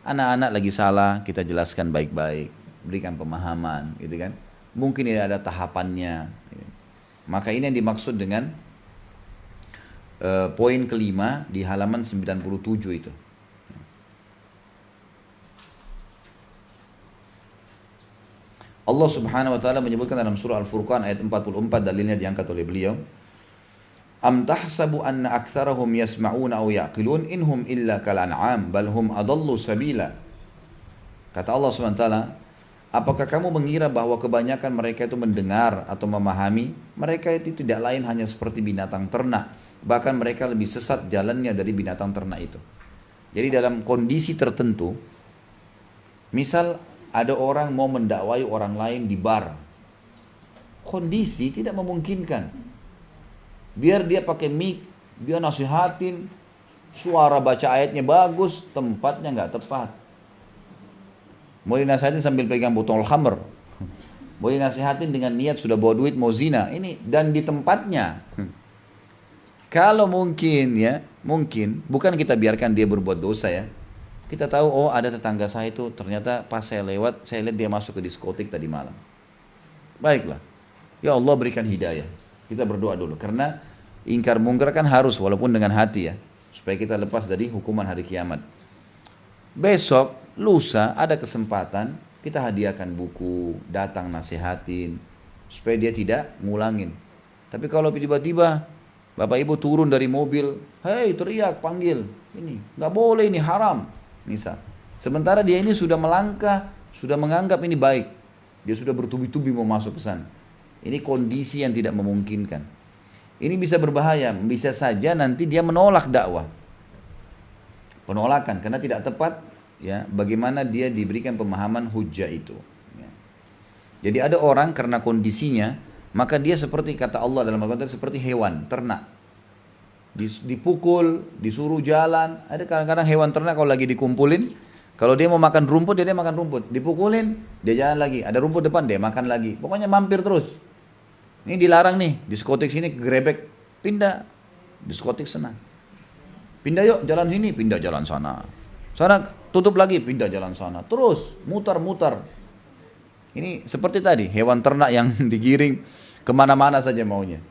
Anak-anak lagi salah. Kita jelaskan baik-baik. Berikan pemahaman. Gitu kan. Mungkin ini ada tahapannya. Maka ini yang dimaksud dengan poin kelima di halaman 97 itu. Allah Subhanahu wa taala menyebutkan dalam surah Al-Furqan ayat 44, dalilnya diangkat oleh beliau. Am tahsabu anna aktsarahum yasma'una aw yaqilun inhum illa kal an'am bal hum adallu sabila. Kata Allah SWT, apakah kamu mengira bahwa kebanyakan mereka itu mendengar atau memahami? Mereka itu tidak lain hanya seperti binatang ternak. Bahkan mereka lebih sesat jalannya dari binatang ternak itu. Jadi dalam kondisi tertentu, misal ada orang mau mendakwai orang lain di bar, kondisi tidak memungkinkan. Biar dia pakai mic, dia nasihatin, suara baca ayatnya bagus, tempatnya nggak tepat. Mau dinasihatin sambil pegang botol khamr, mau dinasihatin dengan niat sudah bawa duit mau zina, ini dan di tempatnya. Kalau mungkin ya, mungkin bukan kita biarkan dia berbuat dosa ya. Kita tahu, oh ada tetangga saya itu ternyata pas saya lewat, saya lihat dia masuk ke diskotik tadi malam. Baiklah, ya Allah berikan hidayah. Kita berdoa dulu, karena ingkar mungkar kan harus walaupun dengan hati ya, supaya kita lepas dari hukuman hari kiamat. Besok, lusa ada kesempatan, kita hadiahkan buku, datang nasihatin, supaya dia tidak ngulangin. Tapi kalau tiba-tiba Bapak Ibu turun dari mobil, hei teriak, panggil, ini nggak boleh, ini haram, misal. Sementara dia ini sudah melangkah, sudah menganggap ini baik, dia sudah bertubi-tubi mau masuk ke sana. Ini kondisi yang tidak memungkinkan. Ini bisa berbahaya, bisa saja nanti dia menolak dakwah. Penolakan karena tidak tepat ya, bagaimana dia diberikan pemahaman hujjah itu ya. Jadi ada orang karena kondisinya, maka dia seperti kata Allah dalam Al-Quran, seperti hewan ternak, dipukul, disuruh jalan. Ada kadang-kadang hewan ternak kalau lagi dikumpulin, kalau dia mau makan rumput, dia makan rumput, dipukulin dia jalan lagi, ada rumput depan dia makan lagi, pokoknya mampir terus. Ini dilarang nih, diskotik sini gerebek, pindah diskotik sana. Pindah yuk jalan sini, pindah jalan sana. Sana tutup lagi, pindah jalan sana. Terus mutar-mutar. Ini seperti tadi, hewan ternak yang digiring kemana-mana saja maunya.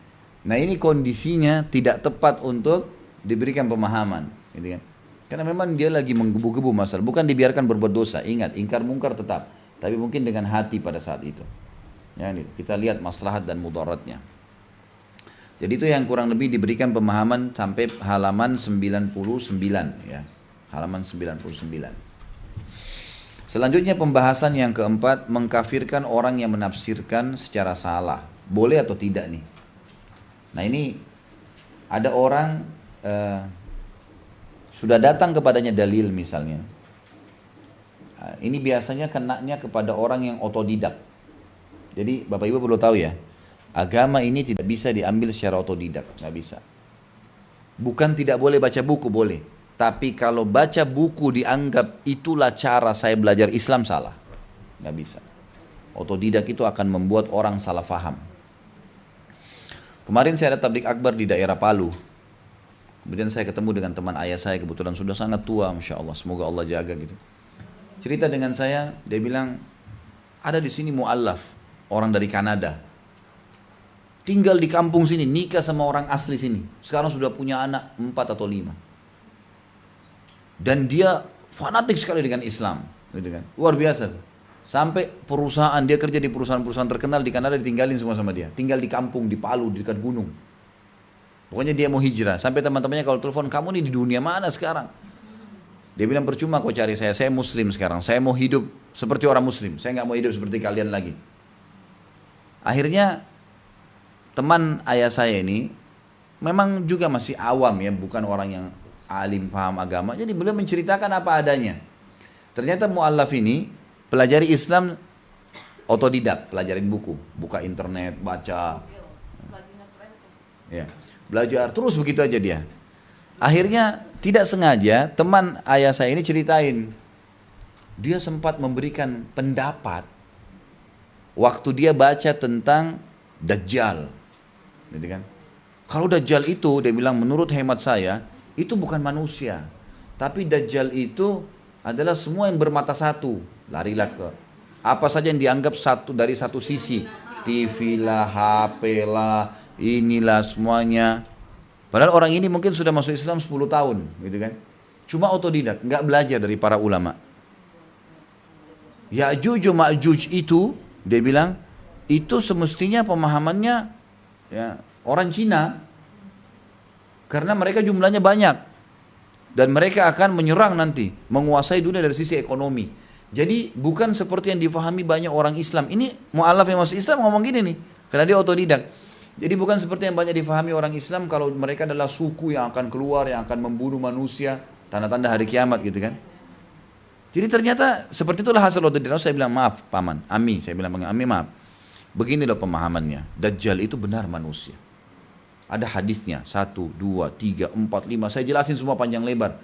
Nah ini kondisinya tidak tepat untuk diberikan pemahaman. Gitu kan? Karena memang dia lagi menggebu-gebu masalah. Bukan dibiarkan berbuat dosa. Ingat, ingkar mungkar tetap. Tapi mungkin dengan hati pada saat itu. Ya, kita lihat maslahat dan mudaratnya. Jadi itu yang kurang lebih diberikan pemahaman sampai halaman 99 ya. Halaman 99. Selanjutnya pembahasan yang keempat, mengkafirkan orang yang menafsirkan secara salah. Boleh atau tidak nih? Nah ini ada orang sudah datang kepadanya dalil misalnya. Ini biasanya kenanya kepada orang yang otodidak. Jadi Bapak Ibu perlu tahu ya, agama ini tidak bisa diambil secara otodidak, nggak bisa. Bukan tidak boleh baca buku, boleh. Tapi kalau baca buku dianggap itulah cara saya belajar Islam, salah. Nggak bisa. Otodidak itu akan membuat orang salah faham. Kemarin saya ada tablik akbar di daerah Palu. Kemudian saya ketemu dengan teman ayah saya, kebetulan sudah sangat tua, Masya Allah, semoga Allah jaga gitu. Cerita dengan saya, dia bilang, ada di sini mu'allaf, orang dari Kanada. Tinggal di kampung sini, nikah sama orang asli sini. Sekarang sudah punya anak 4 atau 5. Dan dia fanatik sekali dengan Islam, gitu kan. Luar biasa. Sampai perusahaan, dia kerja di perusahaan-perusahaan terkenal di Kanada ditinggalin semua sama dia. Tinggal di kampung, di Palu, di dekat gunung. Pokoknya dia mau hijrah. Sampai teman-temannya kalau telepon, kamu nih di dunia mana sekarang? Dia bilang, percuma kau cari saya muslim sekarang. Saya mau hidup seperti orang muslim. Saya nggak mau hidup seperti kalian lagi. Akhirnya teman ayah saya ini memang juga masih awam ya, bukan orang yang alim paham agama. Jadi beliau menceritakan apa adanya. Ternyata mu'allaf ini pelajari Islam otodidak, pelajarin buku, buka internet, baca. Ya, belajar terus begitu aja dia. Akhirnya tidak sengaja teman ayah saya ini ceritain, dia sempat memberikan pendapat waktu dia baca tentang Dajjal, gitu kan? Kalau Dajjal itu, dia bilang menurut hemat saya itu bukan manusia, tapi Dajjal itu adalah semua yang bermata satu, larilah ke apa saja yang dianggap satu dari satu sisi, TV lah, HP lah, inilah semuanya. Padahal orang ini mungkin sudah masuk Islam 10 tahun, gitu kan? Cuma otodidak, nggak belajar dari para ulama. Ya'juj Ma'juj itu, dia bilang, itu semestinya pemahamannya ya, orang Cina, karena mereka jumlahnya banyak dan mereka akan menyerang nanti, menguasai dunia dari sisi ekonomi. Jadi bukan seperti yang difahami banyak orang Islam. Ini mu'alaf yang masuk Islam ngomong gini nih, karena dia otodidak. Jadi bukan seperti yang banyak difahami orang Islam kalau mereka adalah suku yang akan keluar, yang akan membunuh manusia, tanda-tanda hari kiamat gitu kan. Jadi ternyata seperti itulah hasil otodidak. Saya bilang maaf paman, Ami, saya bilang Ami maaf. Beginilah pemahamannya, Dajjal itu benar manusia. Ada hadisnya, 1, 2, 3, 4, 5, saya jelasin semua panjang lebar.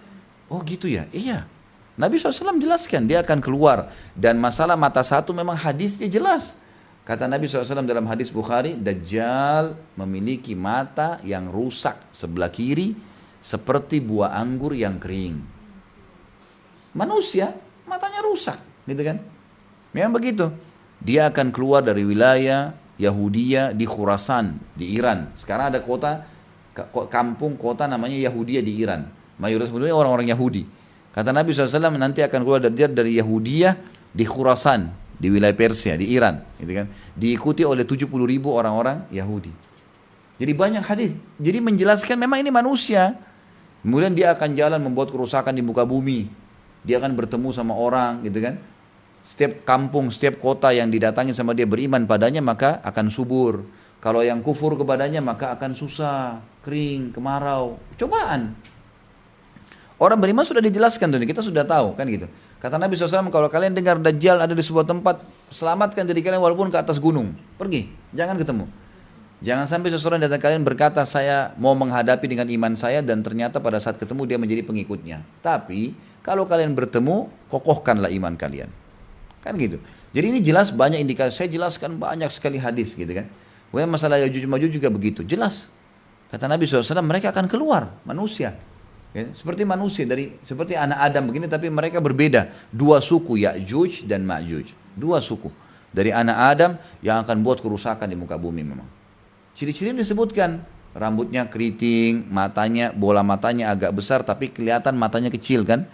Oh gitu ya, iya. Nabi SAW jelaskan, dia akan keluar. Dan masalah mata satu memang hadisnya jelas. Kata Nabi SAW dalam hadis Bukhari, Dajjal memiliki mata yang rusak sebelah kiri, seperti buah anggur yang kering. Manusia, matanya rusak, gitu kan? Memang begitu. Dia akan keluar dari wilayah Yahudia di Khurasan, di Iran. Sekarang ada kampung kota namanya Yahudia di Iran. Mayoritas penduduknya orang-orang Yahudi. Kata Nabi SAW nanti akan keluar dari Yahudiyah di Khurasan, di wilayah Persia, di Iran. Gitu kan? Diikuti oleh 70.000 orang-orang Yahudi. Jadi banyak hadis. Jadi menjelaskan memang ini manusia. Kemudian dia akan jalan membuat kerusakan di muka bumi. Dia akan bertemu sama orang, gitu kan. Setiap kampung, setiap kota yang didatangi sama dia beriman padanya maka akan subur. Kalau yang kufur kepadanya maka akan susah, kering, kemarau. Cobaan. Orang beriman sudah dijelaskan tuh, kita sudah tahu kan gitu. Kata Nabi SAW, kalau kalian dengar Dajjal ada di sebuah tempat, selamatkan diri kalian walaupun ke atas gunung. Pergi, jangan ketemu. Jangan sampai seseorang datang kalian berkata, saya mau menghadapi dengan iman saya dan ternyata pada saat ketemu dia menjadi pengikutnya. Tapi kalau kalian bertemu, kokohkanlah iman kalian. Kan gitu. Jadi ini jelas banyak indikasi, saya jelaskan banyak sekali hadis gitu kan. Kemudian masalah Yajuj Majuj juga begitu, jelas. Kata Nabi SAW, mereka akan keluar, manusia. Ya, seperti manusia, seperti anak Adam begini, tapi mereka berbeda. Dua suku, Ya'juj dan Ma'juj. Dua suku. Dari anak Adam yang akan buat kerusakan di muka bumi memang. Ciri-ciri disebutkan. Rambutnya keriting, matanya, bola matanya agak besar, tapi kelihatan matanya kecil kan.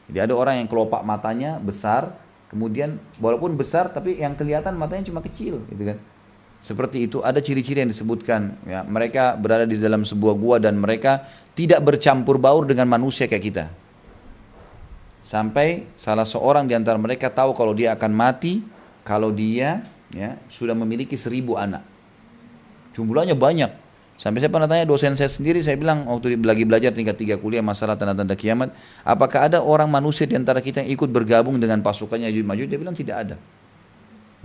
Jadi ada orang yang kelopak matanya besar, kemudian walaupun besar, tapi yang kelihatan matanya cuma kecil gitu kan. Seperti itu, ada ciri-ciri yang disebutkan. Ya, mereka berada di dalam sebuah gua dan mereka tidak bercampur baur dengan manusia kayak kita. Sampai salah seorang di antara mereka tahu kalau dia akan mati, kalau dia ya, sudah memiliki 1.000 anak. Jumlahnya banyak. Sampai saya pernah tanya dosen saya sendiri, saya bilang waktu lagi belajar tingkat 3 kuliah masalah tanda-tanda kiamat, apakah ada orang manusia di antara kita yang ikut bergabung dengan pasukannya Ya'juj Ma'juj? Dia bilang tidak ada.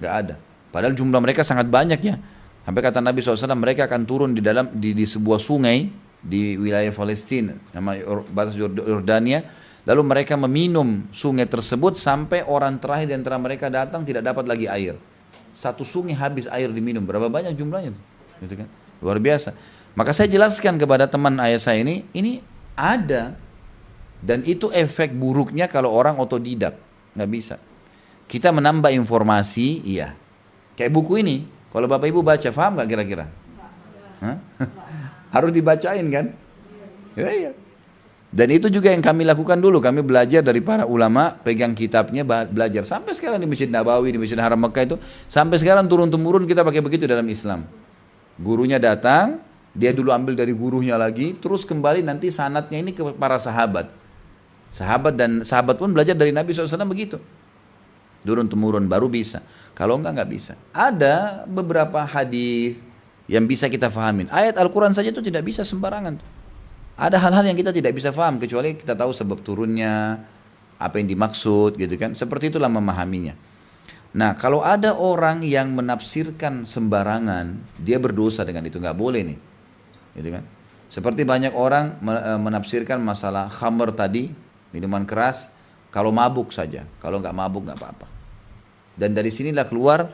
Enggak ada. Padahal jumlah mereka sangat banyak ya. Sampai kata Nabi SAW mereka akan turun di sebuah sungai di wilayah Palestina, nama batas Yordania. Lalu mereka meminum sungai tersebut sampai orang terakhir di antara mereka datang tidak dapat lagi air. Satu sungai habis air diminum. Berapa banyak jumlahnya? Gitu kan? Luar biasa. Maka saya jelaskan kepada teman ayah saya ini ada. Dan itu efek buruknya kalau orang otodidak. Nggak bisa. Kita menambah informasi, iya. Kayak buku ini, kalau Bapak Ibu baca, paham nggak kira-kira? Harus dibacain kan? Ya, iya. Dan itu juga yang kami lakukan dulu, kami belajar dari para ulama, pegang kitabnya, belajar. Sampai sekarang di Masjid Nabawi, di Masjid Haram Mekah itu, sampai sekarang turun-temurun kita pakai begitu dalam Islam. Gurunya datang, dia dulu ambil dari gurunya lagi, terus kembali nanti sanadnya ini ke para sahabat. Sahabat pun belajar dari Nabi SAW begitu. Turun-temurun baru bisa. Kalau enggak bisa. Ada beberapa hadis yang bisa kita fahamin. Ayat Al-Quran saja itu tidak bisa sembarangan. Ada hal-hal yang kita tidak bisa faham kecuali kita tahu sebab turunnya, apa yang dimaksud gitu kan. Seperti itulah memahaminya. Nah, kalau ada orang yang menafsirkan sembarangan, dia berdosa dengan itu, nggak boleh nih. Gitu kan? Seperti banyak orang menafsirkan masalah khamr tadi, minuman keras, kalau mabuk saja, kalau nggak mabuk nggak apa-apa. Dan dari sinilah keluar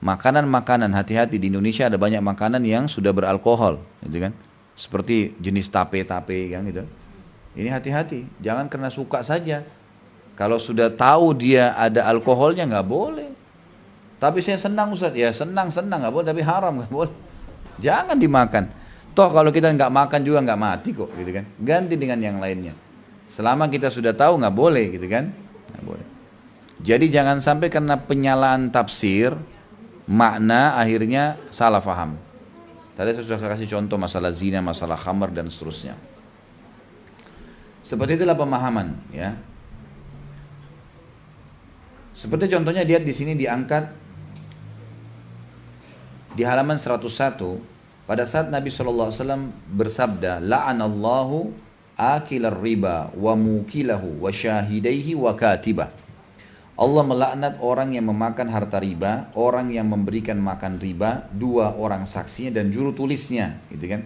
makanan-makanan, hati-hati di Indonesia ada banyak makanan yang sudah beralkohol, gitu kan? Seperti jenis tape-tape yang gitu. Ini hati-hati, jangan karena suka saja. Kalau sudah tahu dia ada alkoholnya nggak boleh. Tapi saya senang Ustaz, ya senang nggak boleh, tapi haram nggak boleh. Jangan dimakan. Toh kalau kita nggak makan juga nggak mati kok, gitu kan? Ganti dengan yang lainnya. Selama kita sudah tahu nggak boleh, gitu kan? Nggak boleh. Jadi jangan sampai karena penyalaan tafsir makna akhirnya salah faham. Tadi saya sudah kasih contoh masalah zina, masalah khamar dan seterusnya. Seperti itulah pemahaman, ya. Seperti contohnya dia di sini diangkat di halaman 101 pada saat Nabi SAW bersabda, la'anallahu akilar riba wa mukilahu wa syahidaihi wa katibah. Allah melaknat orang yang memakan harta riba, orang yang memberikan makan riba, dua orang saksinya dan juru tulisnya, gitu kan.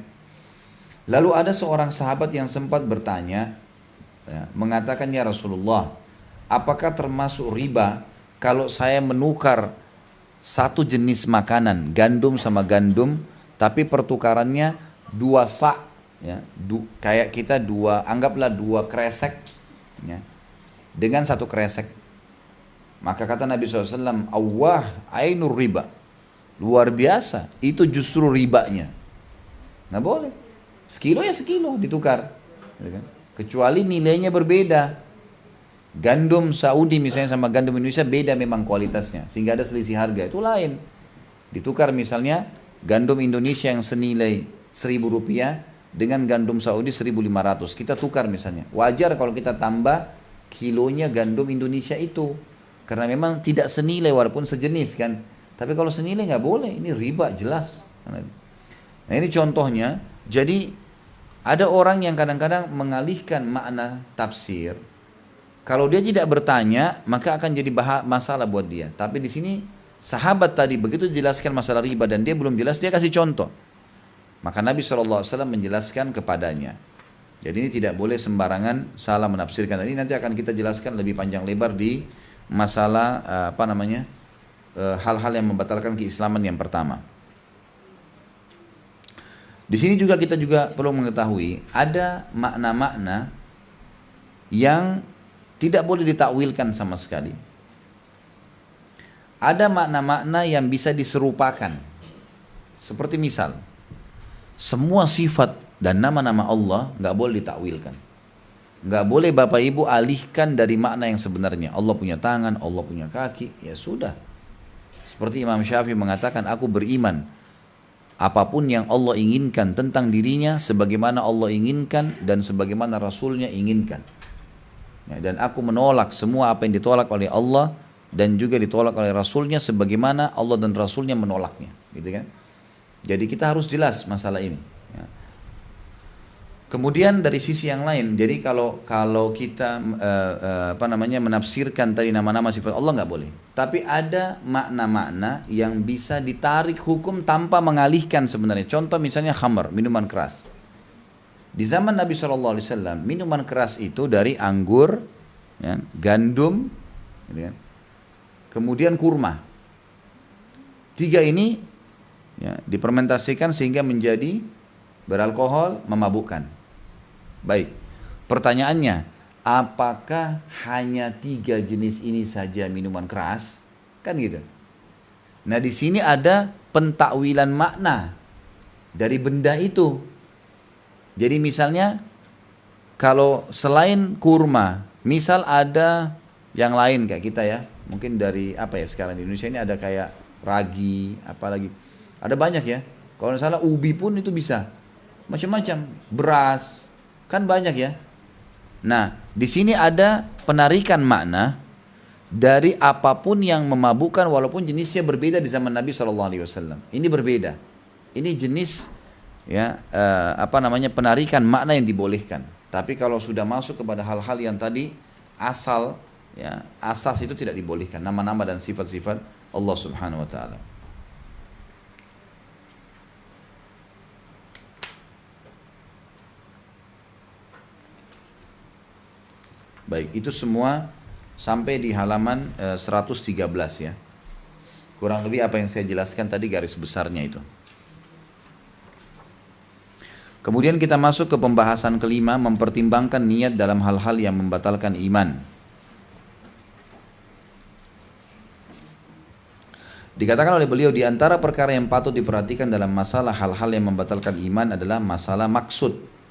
Lalu ada seorang sahabat yang sempat bertanya, ya, mengatakan, ya Rasulullah, apakah termasuk riba kalau saya menukar satu jenis makanan, gandum sama gandum, tapi pertukarannya dua sak, ya, kayak kita anggaplah dua kresek, ya, dengan satu kresek. Maka kata Nabi SAW, awah ainur riba, luar biasa, itu justru ribanya. Nggak boleh, sekilo ya sekilo ditukar, kecuali nilainya berbeda. Gandum Saudi misalnya sama gandum Indonesia beda memang kualitasnya, sehingga ada selisih harga, itu lain. Ditukar misalnya gandum Indonesia yang senilai Rp1.000 dengan gandum Saudi 1.500, kita tukar misalnya. Wajar kalau kita tambah kilonya gandum Indonesia itu, karena memang tidak senilai walaupun sejenis kan. Tapi kalau senilai nggak boleh, ini riba jelas. Nah ini contohnya. Jadi ada orang yang kadang-kadang mengalihkan makna tafsir. Kalau dia tidak bertanya, maka akan jadi masalah buat dia. Tapi di sini sahabat tadi begitu dijelaskan masalah riba dan dia belum jelas, dia kasih contoh. Maka Nabi SAW menjelaskan kepadanya. Jadi ini tidak boleh sembarangan salah menafsirkan. Ini nanti akan kita jelaskan lebih panjang lebar di masalah hal-hal yang membatalkan keislaman yang pertama. Di sini juga kita perlu mengetahui ada makna-makna yang tidak boleh ditakwilkan sama sekali. Ada makna-makna yang bisa diserupakan. Seperti misal, semua sifat dan nama-nama Allah nggak boleh ditakwilkan. Nggak boleh Bapak Ibu alihkan dari makna yang sebenarnya. Allah punya tangan, Allah punya kaki, ya sudah. Seperti Imam Syafi'i mengatakan, aku beriman apapun yang Allah inginkan tentang dirinya, sebagaimana Allah inginkan dan sebagaimana Rasulnya inginkan. Ya, dan aku menolak semua apa yang ditolak oleh Allah dan juga ditolak oleh Rasulnya, sebagaimana Allah dan Rasulnya menolaknya. Gitu kan? Jadi kita harus jelas masalah ini. Ya. Kemudian dari sisi yang lain, jadi kalau kita menafsirkan tadi nama-nama sifat Allah nggak boleh. Tapi ada makna-makna yang bisa ditarik hukum tanpa mengalihkan sebenarnya. Contoh misalnya khamr, minuman keras. Di zaman Nabi SAW, minuman keras itu dari anggur, ya, gandum, ya, kemudian kurma. Tiga ini ya, dipermentasikan sehingga menjadi beralkohol, memabukkan. Baik, pertanyaannya, apakah hanya tiga jenis ini saja minuman keras? Kan gitu. Nah di sini ada pentakwilan makna dari benda itu. Jadi misalnya kalau selain kurma, misal ada yang lain kayak kita ya, mungkin dari apa ya sekarang di Indonesia ini ada kayak ragi, apalagi ada banyak ya. Kalau misalnya ubi pun itu bisa, macam-macam, beras. Kan banyak ya. Nah, di sini ada penarikan makna dari apapun yang memabukkan walaupun jenisnya berbeda di zaman Nabi SAW. Ini berbeda. Ini jenis ya penarikan makna yang dibolehkan. Tapi kalau sudah masuk kepada hal-hal yang tadi asal ya, asas itu tidak dibolehkan, nama-nama dan sifat-sifat Allah Subhanahu wa taala. Baik, itu semua sampai di halaman 113 ya. Kurang lebih apa yang saya jelaskan tadi garis besarnya itu. Kemudian kita masuk ke pembahasan kelima, mempertimbangkan niat dalam hal-hal yang membatalkan iman. Dikatakan oleh beliau, di antara perkara yang patut diperhatikan dalam masalah hal-hal yang membatalkan iman adalah masalah maksud.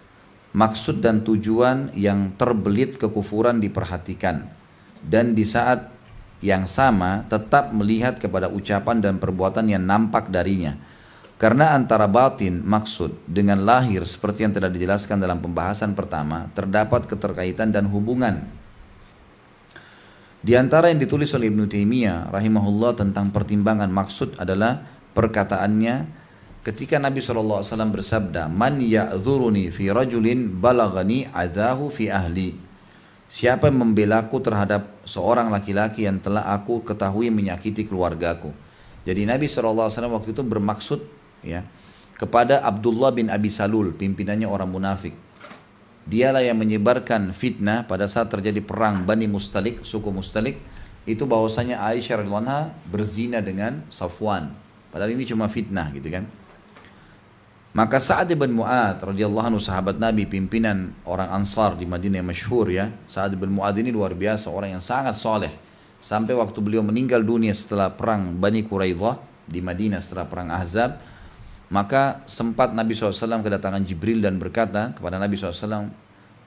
Maksud dan tujuan yang terbelit kekufuran diperhatikan, dan di saat yang sama tetap melihat kepada ucapan dan perbuatan yang nampak darinya. Karena antara batin maksud dengan lahir seperti yang telah dijelaskan dalam pembahasan pertama terdapat keterkaitan dan hubungan. Di antara yang ditulis oleh Ibnu Taimiyah rahimahullah tentang pertimbangan maksud adalah perkataannya ketika Nabi SAW bersabda, "Man ya'dzuruni fi rajulin balagani adzahu fi ahli." Siapa yang membelaku terhadap seorang laki-laki yang telah aku ketahui menyakiti keluargaku. Jadi Nabi SAW waktu itu bermaksud ya kepada Abdullah bin Abi Salul, pimpinannya orang munafik. Dialah yang menyebarkan fitnah pada saat terjadi perang Bani Mustalik, suku Mustalik, itu bahwasanya Aisyah radhiyallahu anha berzina dengan Safwan. Padahal ini cuma fitnah gitu kan. Maka Sa'ad bin Mu'adz radhiyallahu anhu, sahabat Nabi, pimpinan orang Ansar di Madinah yang masyhur ya. Sa'ad bin Mu'adz ini luar biasa, orang yang sangat soleh. Sampai waktu beliau meninggal dunia setelah perang Bani Quraidah di Madinah setelah perang Ahzab, maka sempat Nabi SAW kedatangan Jibril dan berkata kepada Nabi SAW,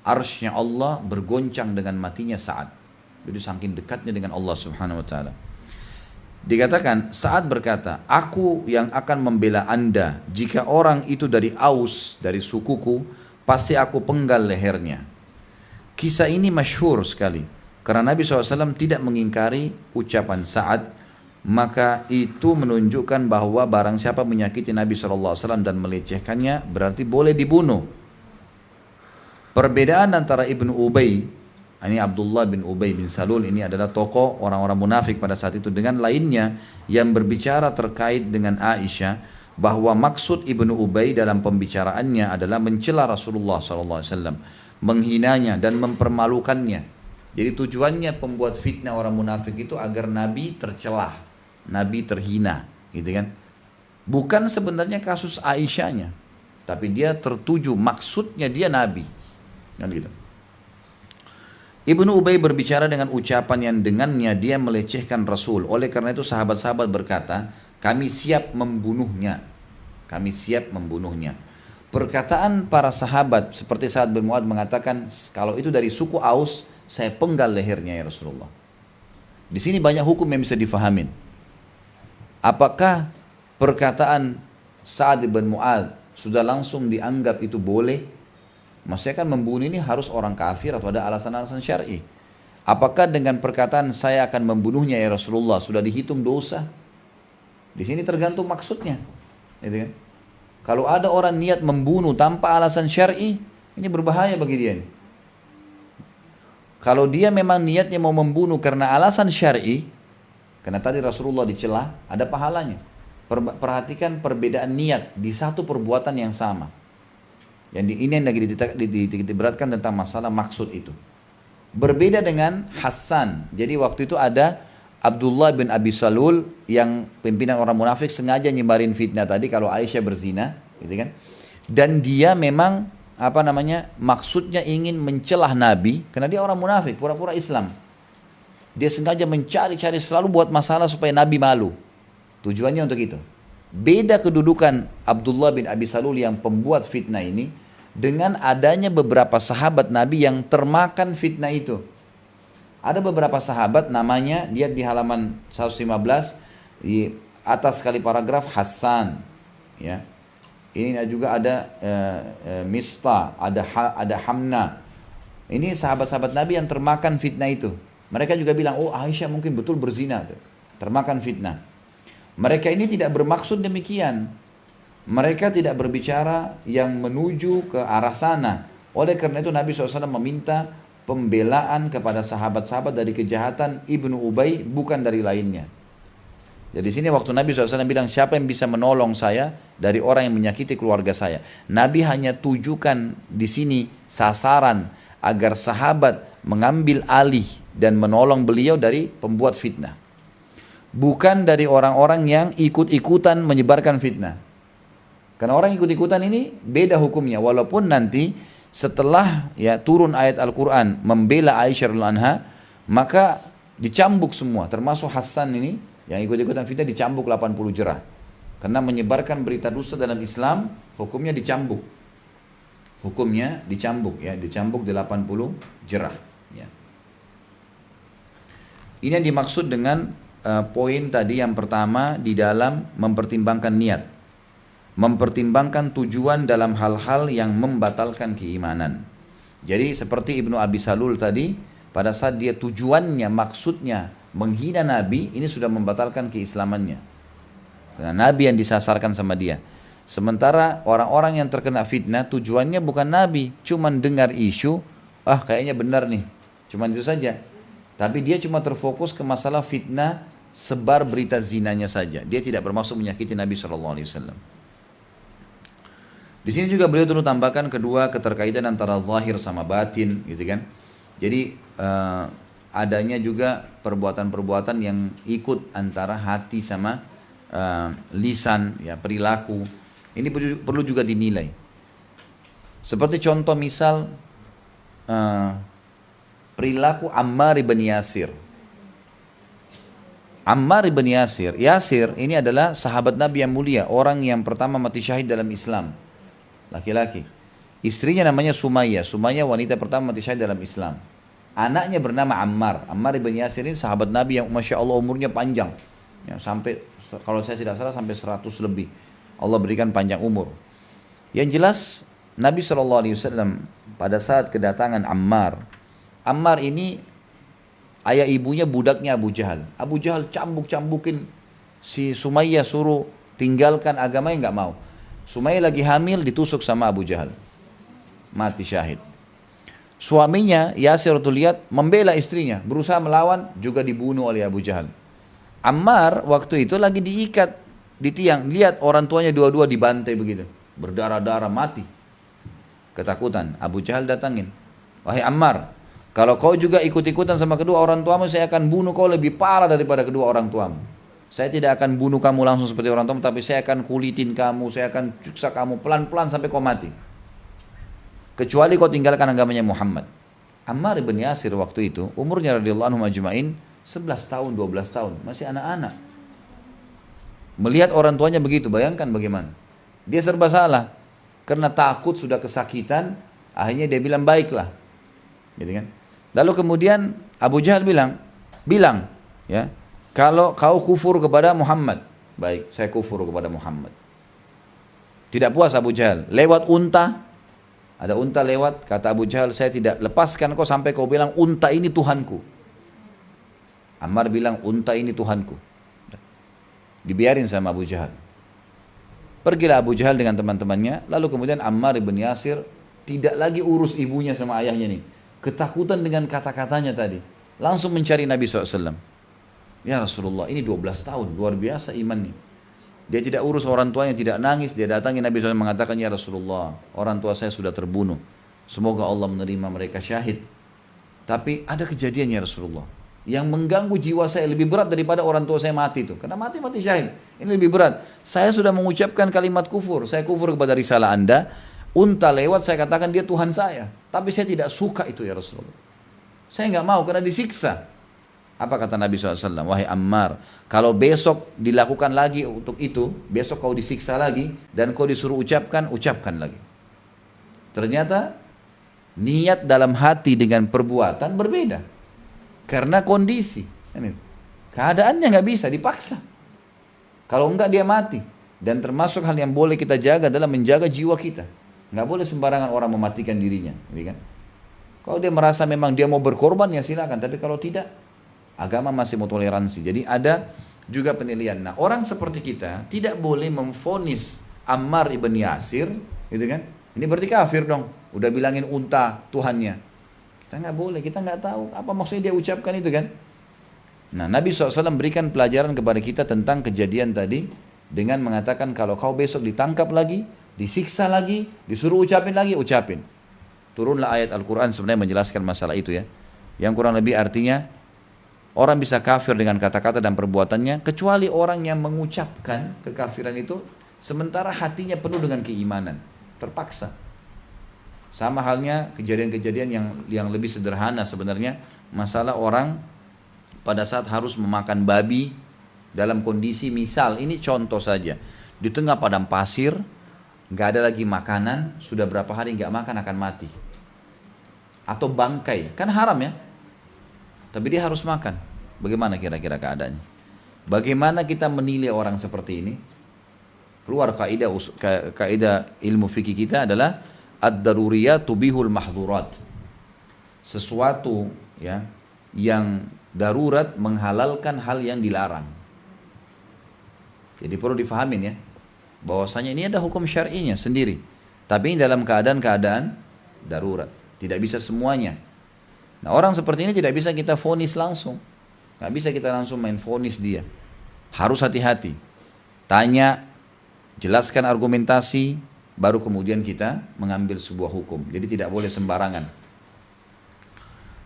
arsy-Nya Allah bergoncang dengan matinya Sa'ad. Jadi saking dekatnya dengan Allah Subhanahu Wa Taala. Dikatakan Sa'ad berkata, aku yang akan membela anda. Jika orang itu dari Aus, dari sukuku, pasti aku penggal lehernya. Kisah ini masyhur sekali karena Nabi SAW tidak mengingkari ucapan Sa'ad. Maka itu menunjukkan bahwa barang siapa menyakiti Nabi SAW dan melecehkannya berarti boleh dibunuh. Perbedaan antara Ibnu Ubay, ini Abdullah bin Ubay bin Salul, ini adalah tokoh orang-orang munafik pada saat itu, dengan lainnya yang berbicara terkait dengan Aisyah, bahwa maksud Ibnu Ubay dalam pembicaraannya adalah mencela Rasulullah SAW, menghinanya dan mempermalukannya. Jadi tujuannya pembuat fitnah orang munafik itu agar Nabi tercelah, Nabi terhina, gitu kan? Bukan sebenarnya kasus Aisyahnya, tapi dia tertuju, maksudnya dia Nabi, kan gitu. Ibnu Ubay berbicara dengan ucapan yang dengannya dia melecehkan Rasul. Oleh karena itu sahabat-sahabat berkata, kami siap membunuhnya, kami siap membunuhnya. Perkataan para sahabat seperti Sa'ad bin Mu'adz mengatakan, kalau itu dari suku Aus, saya penggal lehernya ya Rasulullah. Di sini banyak hukum yang bisa difahamin. Apakah perkataan Sa'ad bin Mu'adz sudah langsung dianggap itu boleh? Maksudnya kan membunuh ini harus orang kafir atau ada alasan-alasan syar'i. Apakah dengan perkataan saya akan membunuhnya ya Rasulullah sudah dihitung dosa? Di sini tergantung maksudnya. Gitu kan? Kalau ada orang niat membunuh tanpa alasan syar'i, ini berbahaya bagi dia. Kalau dia memang niatnya mau membunuh karena alasan syar'i, karena tadi Rasulullah dicela, ada pahalanya. Perhatikan perbedaan niat di satu perbuatan yang sama. Ini yang lagi diberatkan tentang masalah maksud itu. Berbeda dengan Hasan. Jadi waktu itu ada Abdullah bin Abi Salul yang pimpinan orang munafik sengaja nyebarin fitnah tadi kalau Aisyah berzina, gitu kan? Dan dia memang maksudnya ingin mencelah Nabi karena dia orang munafik, pura-pura Islam. Dia sengaja mencari-cari selalu buat masalah supaya Nabi malu. Tujuannya untuk itu. Beda kedudukan Abdullah bin Abi Salul yang pembuat fitnah ini dengan adanya beberapa sahabat Nabi yang termakan fitnah itu. Ada beberapa sahabat namanya, lihat di halaman 115 di atas kali paragraf Hasan, ya. Ini juga ada Mista, ada Hamna. Ini sahabat-sahabat Nabi yang termakan fitnah itu. Mereka juga bilang, oh Aisyah mungkin betul berzina, termakan fitnah. Mereka ini tidak bermaksud demikian. Mereka tidak berbicara yang menuju ke arah sana. Oleh karena itu Nabi SAW meminta pembelaan kepada sahabat-sahabat dari kejahatan Ibnu Ubay, bukan dari lainnya. Jadi sini waktu Nabi SAW bilang, siapa yang bisa menolong saya dari orang yang menyakiti keluarga saya. Nabi hanya tujukan di sini sasaran agar sahabat mengambil alih dan menolong beliau dari pembuat fitnah. Bukan dari orang-orang yang ikut-ikutan menyebarkan fitnah. Karena orang ikut-ikutan ini beda hukumnya. Walaupun nanti setelah ya turun ayat Al-Quran membela Aisyah radhiyallahu anha, maka dicambuk semua. Termasuk Hasan ini yang ikut-ikutan fitnah dicambuk 80 jerah. Karena menyebarkan berita dusta dalam Islam, hukumnya dicambuk. Hukumnya dicambuk ya, dicambuk 80 jerah. Ya. Ini yang dimaksud dengan poin tadi yang pertama di dalam mempertimbangkan niat, mempertimbangkan tujuan dalam hal-hal yang membatalkan keimanan. Jadi seperti Ibnu Abi Salul tadi, pada saat dia tujuannya, maksudnya menghina Nabi, ini sudah membatalkan keislamannya. Karena Nabi yang disasarkan sama dia. Sementara orang-orang yang terkena fitnah tujuannya bukan Nabi, cuman dengar isu, kayaknya benar nih, cuman itu saja. Tapi dia cuma terfokus ke masalah fitnah, sebar berita zinanya saja. Dia tidak bermaksud menyakiti Nabi SAW. Di sini juga beliau turut tambahkan kedua keterkaitan antara zahir sama batin, gitu kan. Jadi adanya juga perbuatan-perbuatan yang ikut antara hati sama lisan, ya, perilaku. Ini perlu juga dinilai. Seperti contoh misal perilaku Ammar ibn Yasir. Ammar ibn Yasir, Yasir ini adalah sahabat Nabi yang mulia, orang yang pertama mati syahid dalam Islam, laki-laki. Istrinya namanya Sumayyah, Sumayyah wanita pertama mati syahid dalam Islam. Anaknya bernama Ammar, Ammar ibn Yasir ini sahabat Nabi yang Masya Allah umurnya panjang, ya, sampai kalau saya tidak salah sampai 100 lebih. Allah berikan panjang umur. Yang jelas Nabi SAW pada saat kedatangan Ammar, Ammar ini ayah ibunya budaknya Abu Jahal. Abu Jahal cambuk-cambukin si Sumayyah, suruh tinggalkan agamanya, nggak mau. Sumayyah lagi hamil ditusuk sama Abu Jahal, mati syahid. Suaminya Yasir tuh lihat membela istrinya, berusaha melawan, juga dibunuh oleh Abu Jahal. Ammar waktu itu lagi diikat di tiang, lihat orang tuanya dua-dua dibantai begitu, berdarah-darah, mati. Ketakutan, Abu Jahal datangin, wahai Ammar, kalau kau juga ikut-ikutan sama kedua orang tuamu, saya akan bunuh kau lebih parah daripada kedua orang tuamu. Saya tidak akan bunuh kamu langsung seperti orang tuamu, tapi saya akan kulitin kamu, saya akan siksa kamu pelan-pelan sampai kau mati. Kecuali kau tinggalkan agamanya Muhammad. Ammar ibn Yasir waktu itu, umurnya radhiyallahu anhu ajma'in 11 tahun, 12 tahun, masih anak-anak. Melihat orang tuanya begitu, bayangkan bagaimana. Dia serba salah. Karena takut sudah kesakitan, akhirnya dia bilang baiklah. Gitu kan? Lalu kemudian Abu Jahal bilang, ya, kalau kau kufur kepada Muhammad, baik, saya kufur kepada Muhammad. Tidak puas Abu Jahal, lewat unta, ada unta lewat, kata Abu Jahal, saya tidak lepaskan kau sampai kau bilang unta ini Tuhanku. Ammar bilang unta ini Tuhanku. Dibiarin sama Abu Jahal. Pergilah Abu Jahal dengan teman-temannya, lalu kemudian Ammar ibn Yasir tidak lagi urus ibunya sama ayahnya nih. Ketakutan dengan kata-katanya tadi. Langsung mencari Nabi SAW. Ya Rasulullah, ini 12 tahun, luar biasa imannya. Dia tidak urus orang tuanya, tidak nangis. Dia datangi Nabi SAW mengatakan, ya Rasulullah, orang tua saya sudah terbunuh. Semoga Allah menerima mereka syahid. Tapi ada kejadian ya Rasulullah, yang mengganggu jiwa saya lebih berat daripada orang tua saya mati itu. Karena mati syahid. Ini lebih berat. Saya sudah mengucapkan kalimat kufur. Saya kufur kepada risalah Anda. Unta lewat, saya katakan dia Tuhan saya. Tapi saya tidak suka itu ya Rasulullah. Saya nggak mau karena disiksa. Apa kata Nabi SAW? Wahai Ammar, kalau besok dilakukan lagi untuk itu, besok kau disiksa lagi, dan kau disuruh ucapkan lagi. Ternyata niat dalam hati dengan perbuatan berbeda. Karena kondisi. Keadaannya nggak bisa, dipaksa. Kalau enggak dia mati. Dan termasuk hal yang boleh kita jaga adalah menjaga jiwa kita. Nggak boleh sembarangan orang mematikan dirinya, gitu kan? Kalau dia merasa memang dia mau berkorban ya silakan, tapi kalau tidak, agama masih mau toleransi. Jadi ada juga penilaian. Nah, orang seperti kita tidak boleh memvonis Ammar ibn Yasir, gitu kan? Ini berarti kafir dong. Udah bilangin unta Tuhannya. Kita nggak boleh, kita nggak tahu apa maksudnya dia ucapkan itu kan? Nah, Nabi SAW berikan pelajaran kepada kita tentang kejadian tadi dengan mengatakan kalau kau besok ditangkap lagi, disiksa lagi, disuruh ucapin lagi, ucapin. Turunlah ayat Al-Quran sebenarnya menjelaskan masalah itu ya. Yang kurang lebih artinya, orang bisa kafir dengan kata-kata dan perbuatannya, kecuali orang yang mengucapkan kekafiran itu, sementara hatinya penuh dengan keimanan. Terpaksa. Sama halnya kejadian-kejadian yang lebih sederhana sebenarnya, masalah orang pada saat harus memakan babi dalam kondisi misal, ini contoh saja, di tengah padang pasir, nggak ada lagi makanan, sudah berapa hari nggak makan akan mati. Atau bangkai, kan haram ya, tapi dia harus makan. Bagaimana kira-kira keadaannya? Bagaimana kita menilai orang seperti ini? Keluar kaidah ilmu fikih kita adalah ad-daruriyat tubihul mahdhurat. sesuatu ya yang darurat menghalalkan hal yang dilarang. Jadi perlu difahamin ya, bahwasanya ini ada hukum syar'inya sendiri. Tapi dalam keadaan-keadaan darurat, tidak bisa semuanya. Nah orang seperti ini tidak bisa kita vonis langsung, nggak bisa kita langsung main vonis dia. Harus hati-hati, tanya, jelaskan argumentasi, baru kemudian kita mengambil sebuah hukum. Jadi tidak boleh sembarangan.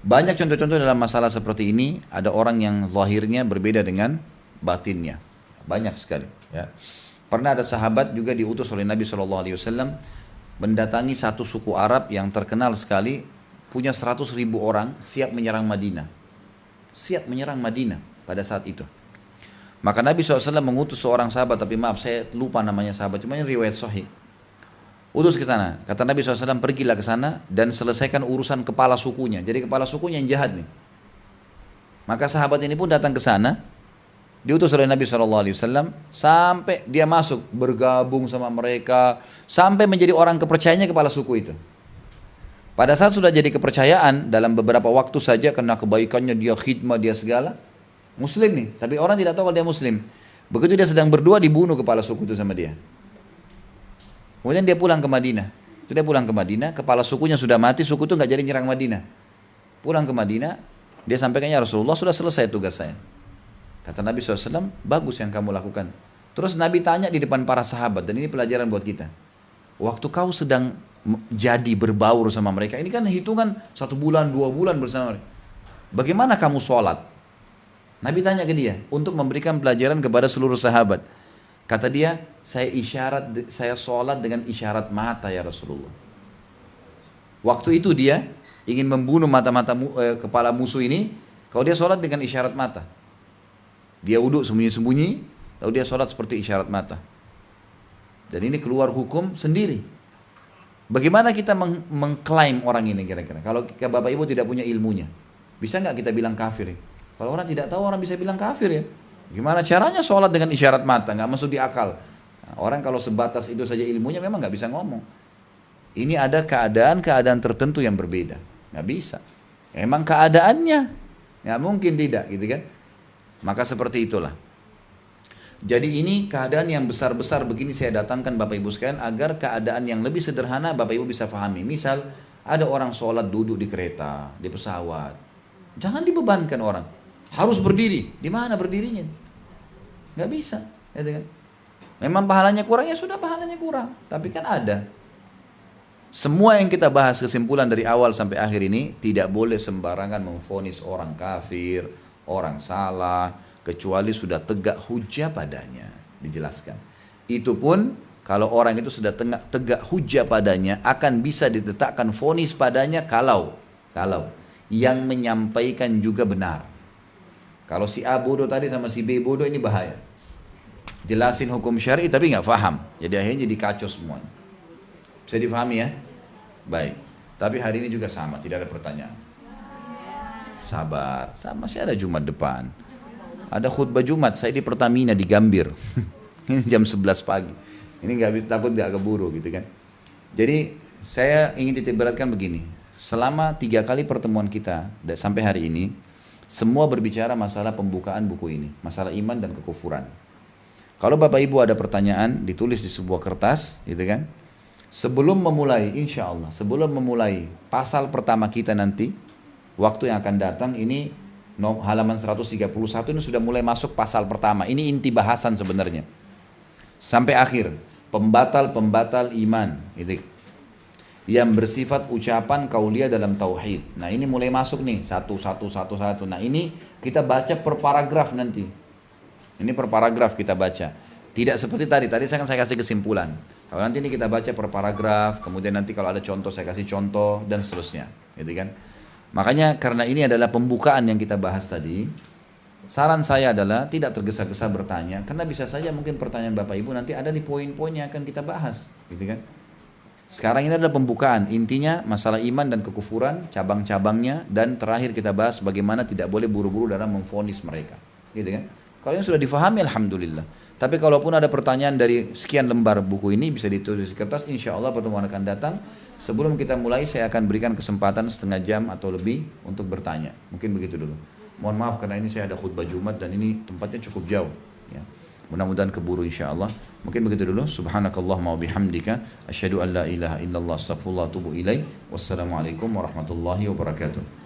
Banyak contoh-contoh dalam masalah seperti ini, ada orang yang zahirnya berbeda dengan batinnya. Banyak sekali. Ya. Pernah ada sahabat juga diutus oleh Nabi SAW mendatangi satu suku Arab yang terkenal sekali, punya 100.000 orang, siap menyerang Madinah. Siap menyerang Madinah pada saat itu. Maka Nabi SAW mengutus seorang sahabat, tapi maaf saya lupa namanya sahabat, cuma ini riwayat sahih. Utus ke sana. Kata Nabi SAW, pergilah ke sana dan selesaikan urusan kepala sukunya. Jadi kepala sukunya yang jahat nih. Maka sahabat ini pun datang ke sana, diutus oleh Nabi SAW, sampai dia masuk, bergabung sama mereka, sampai menjadi orang kepercayaannya kepala suku itu. Pada saat sudah jadi kepercayaan, dalam beberapa waktu saja, karena kebaikannya, dia khidmah, dia segala, Muslim nih, tapi orang tidak tahu kalau dia Muslim. Begitu dia sedang berdua, dibunuh kepala suku itu sama dia. Kemudian dia pulang ke Madinah. Dia pulang ke Madinah, kepala sukunya sudah mati, suku itu nggak jadi nyerang Madinah. Pulang ke Madinah, dia sampaikan, ya Rasulullah, sudah selesai tugas saya. Kata Nabi SAW, bagus yang kamu lakukan. Terus Nabi tanya di depan para sahabat, dan ini pelajaran buat kita. Waktu kau sedang jadi berbaur sama mereka, ini kan hitungan 1 bulan, 2 bulan bersama mereka. Bagaimana kamu sholat? Nabi tanya ke dia, untuk memberikan pelajaran kepada seluruh sahabat. Kata dia, saya sholat dengan isyarat mata ya Rasulullah. Waktu itu dia ingin membunuh kepala musuh ini, kalau dia sholat dengan isyarat mata. Dia wudhu sembunyi-sembunyi, lalu dia sholat seperti isyarat mata. Dan ini keluar hukum sendiri. Bagaimana kita mengklaim orang ini kira-kira? Kalau Bapak Ibu tidak punya ilmunya, bisa nggak kita bilang kafir? Kalau orang tidak tahu, orang bisa bilang kafir ya. Gimana caranya sholat dengan isyarat mata? Nggak masuk di akal. Nah, orang kalau sebatas itu saja ilmunya memang nggak bisa ngomong. Ini ada keadaan-keadaan tertentu yang berbeda. Nggak bisa. Emang keadaannya, nggak mungkin tidak, gitu kan? Maka seperti itulah. Jadi ini keadaan yang besar-besar begini saya datangkan Bapak Ibu sekalian agar keadaan yang lebih sederhana Bapak Ibu bisa pahami. Misal ada orang sholat duduk di kereta, di pesawat. Jangan dibebankan orang. Harus berdiri. Di mana berdirinya? Nggak bisa. Gitu kan? Memang pahalanya kurang, ya sudah pahalanya kurang. Tapi kan ada. Semua yang kita bahas kesimpulan dari awal sampai akhir ini tidak boleh sembarangan memvonis orang kafir, orang salah, kecuali sudah tegak hujah padanya, dijelaskan. Itu pun kalau orang itu sudah tegak hujah padanya, akan bisa ditetapkan vonis padanya kalau yang menyampaikan juga benar. Kalau si A bodoh tadi sama si B bodoh, ini bahaya. Jelasin hukum syar'i tapi nggak paham, jadi akhirnya jadi kacau semuanya. Bisa difahami ya? Baik. Tapi hari ini juga sama, tidak ada pertanyaan. Sabar, masih ada Jumat depan. Ada khutbah Jumat, saya di Pertamina di Gambir. Ini jam 11 pagi. Ini takut nggak keburu gitu kan. Jadi saya ingin titik beratkan begini. Selama 3 kali pertemuan kita sampai hari ini, semua berbicara masalah pembukaan buku ini, masalah iman dan kekufuran. Kalau Bapak Ibu ada pertanyaan, ditulis di sebuah kertas, gitu kan. Sebelum memulai, insya Allah, sebelum memulai pasal pertama kita nanti, waktu yang akan datang ini halaman 131 ini sudah mulai masuk pasal pertama. Ini inti bahasan sebenarnya. Sampai akhir, pembatal-pembatal iman. Itu. Yang bersifat ucapan qauliyah dalam tauhid. Nah ini mulai masuk nih, satu. Nah ini kita baca per paragraf nanti. Ini per paragraf kita baca. Tidak seperti tadi saya kasih kesimpulan. Kalau nanti ini kita baca per paragraf, kemudian nanti kalau ada contoh saya kasih contoh dan seterusnya, gitu kan? Makanya karena ini adalah pembukaan yang kita bahas tadi, saran saya adalah tidak tergesa-gesa bertanya, karena bisa saja mungkin pertanyaan Bapak Ibu nanti ada di poin-poin yang akan kita bahas, gitu kan? Sekarang ini adalah pembukaan, intinya masalah iman dan kekufuran, cabang-cabangnya, dan terakhir kita bahas bagaimana tidak boleh buru-buru dalam memvonis mereka, gitu kan? Kalau yang sudah difahami, alhamdulillah. Tapi kalaupun ada pertanyaan dari sekian lembar buku ini bisa ditulis di kertas, insya Allah pertemuan akan datang. Sebelum kita mulai saya akan berikan kesempatan setengah jam atau lebih untuk bertanya. Mungkin begitu dulu. Mohon maaf karena ini saya ada khutbah Jumat dan ini tempatnya cukup jauh. Ya. Mudah-mudahan keburu insyaallah. Mungkin begitu dulu. Subhanakallahumma wa bihamdika asyhadu an la ilaha illallah astaghfirullah wa atubu ilaik. Wassalamualaikum warahmatullahi wabarakatuh.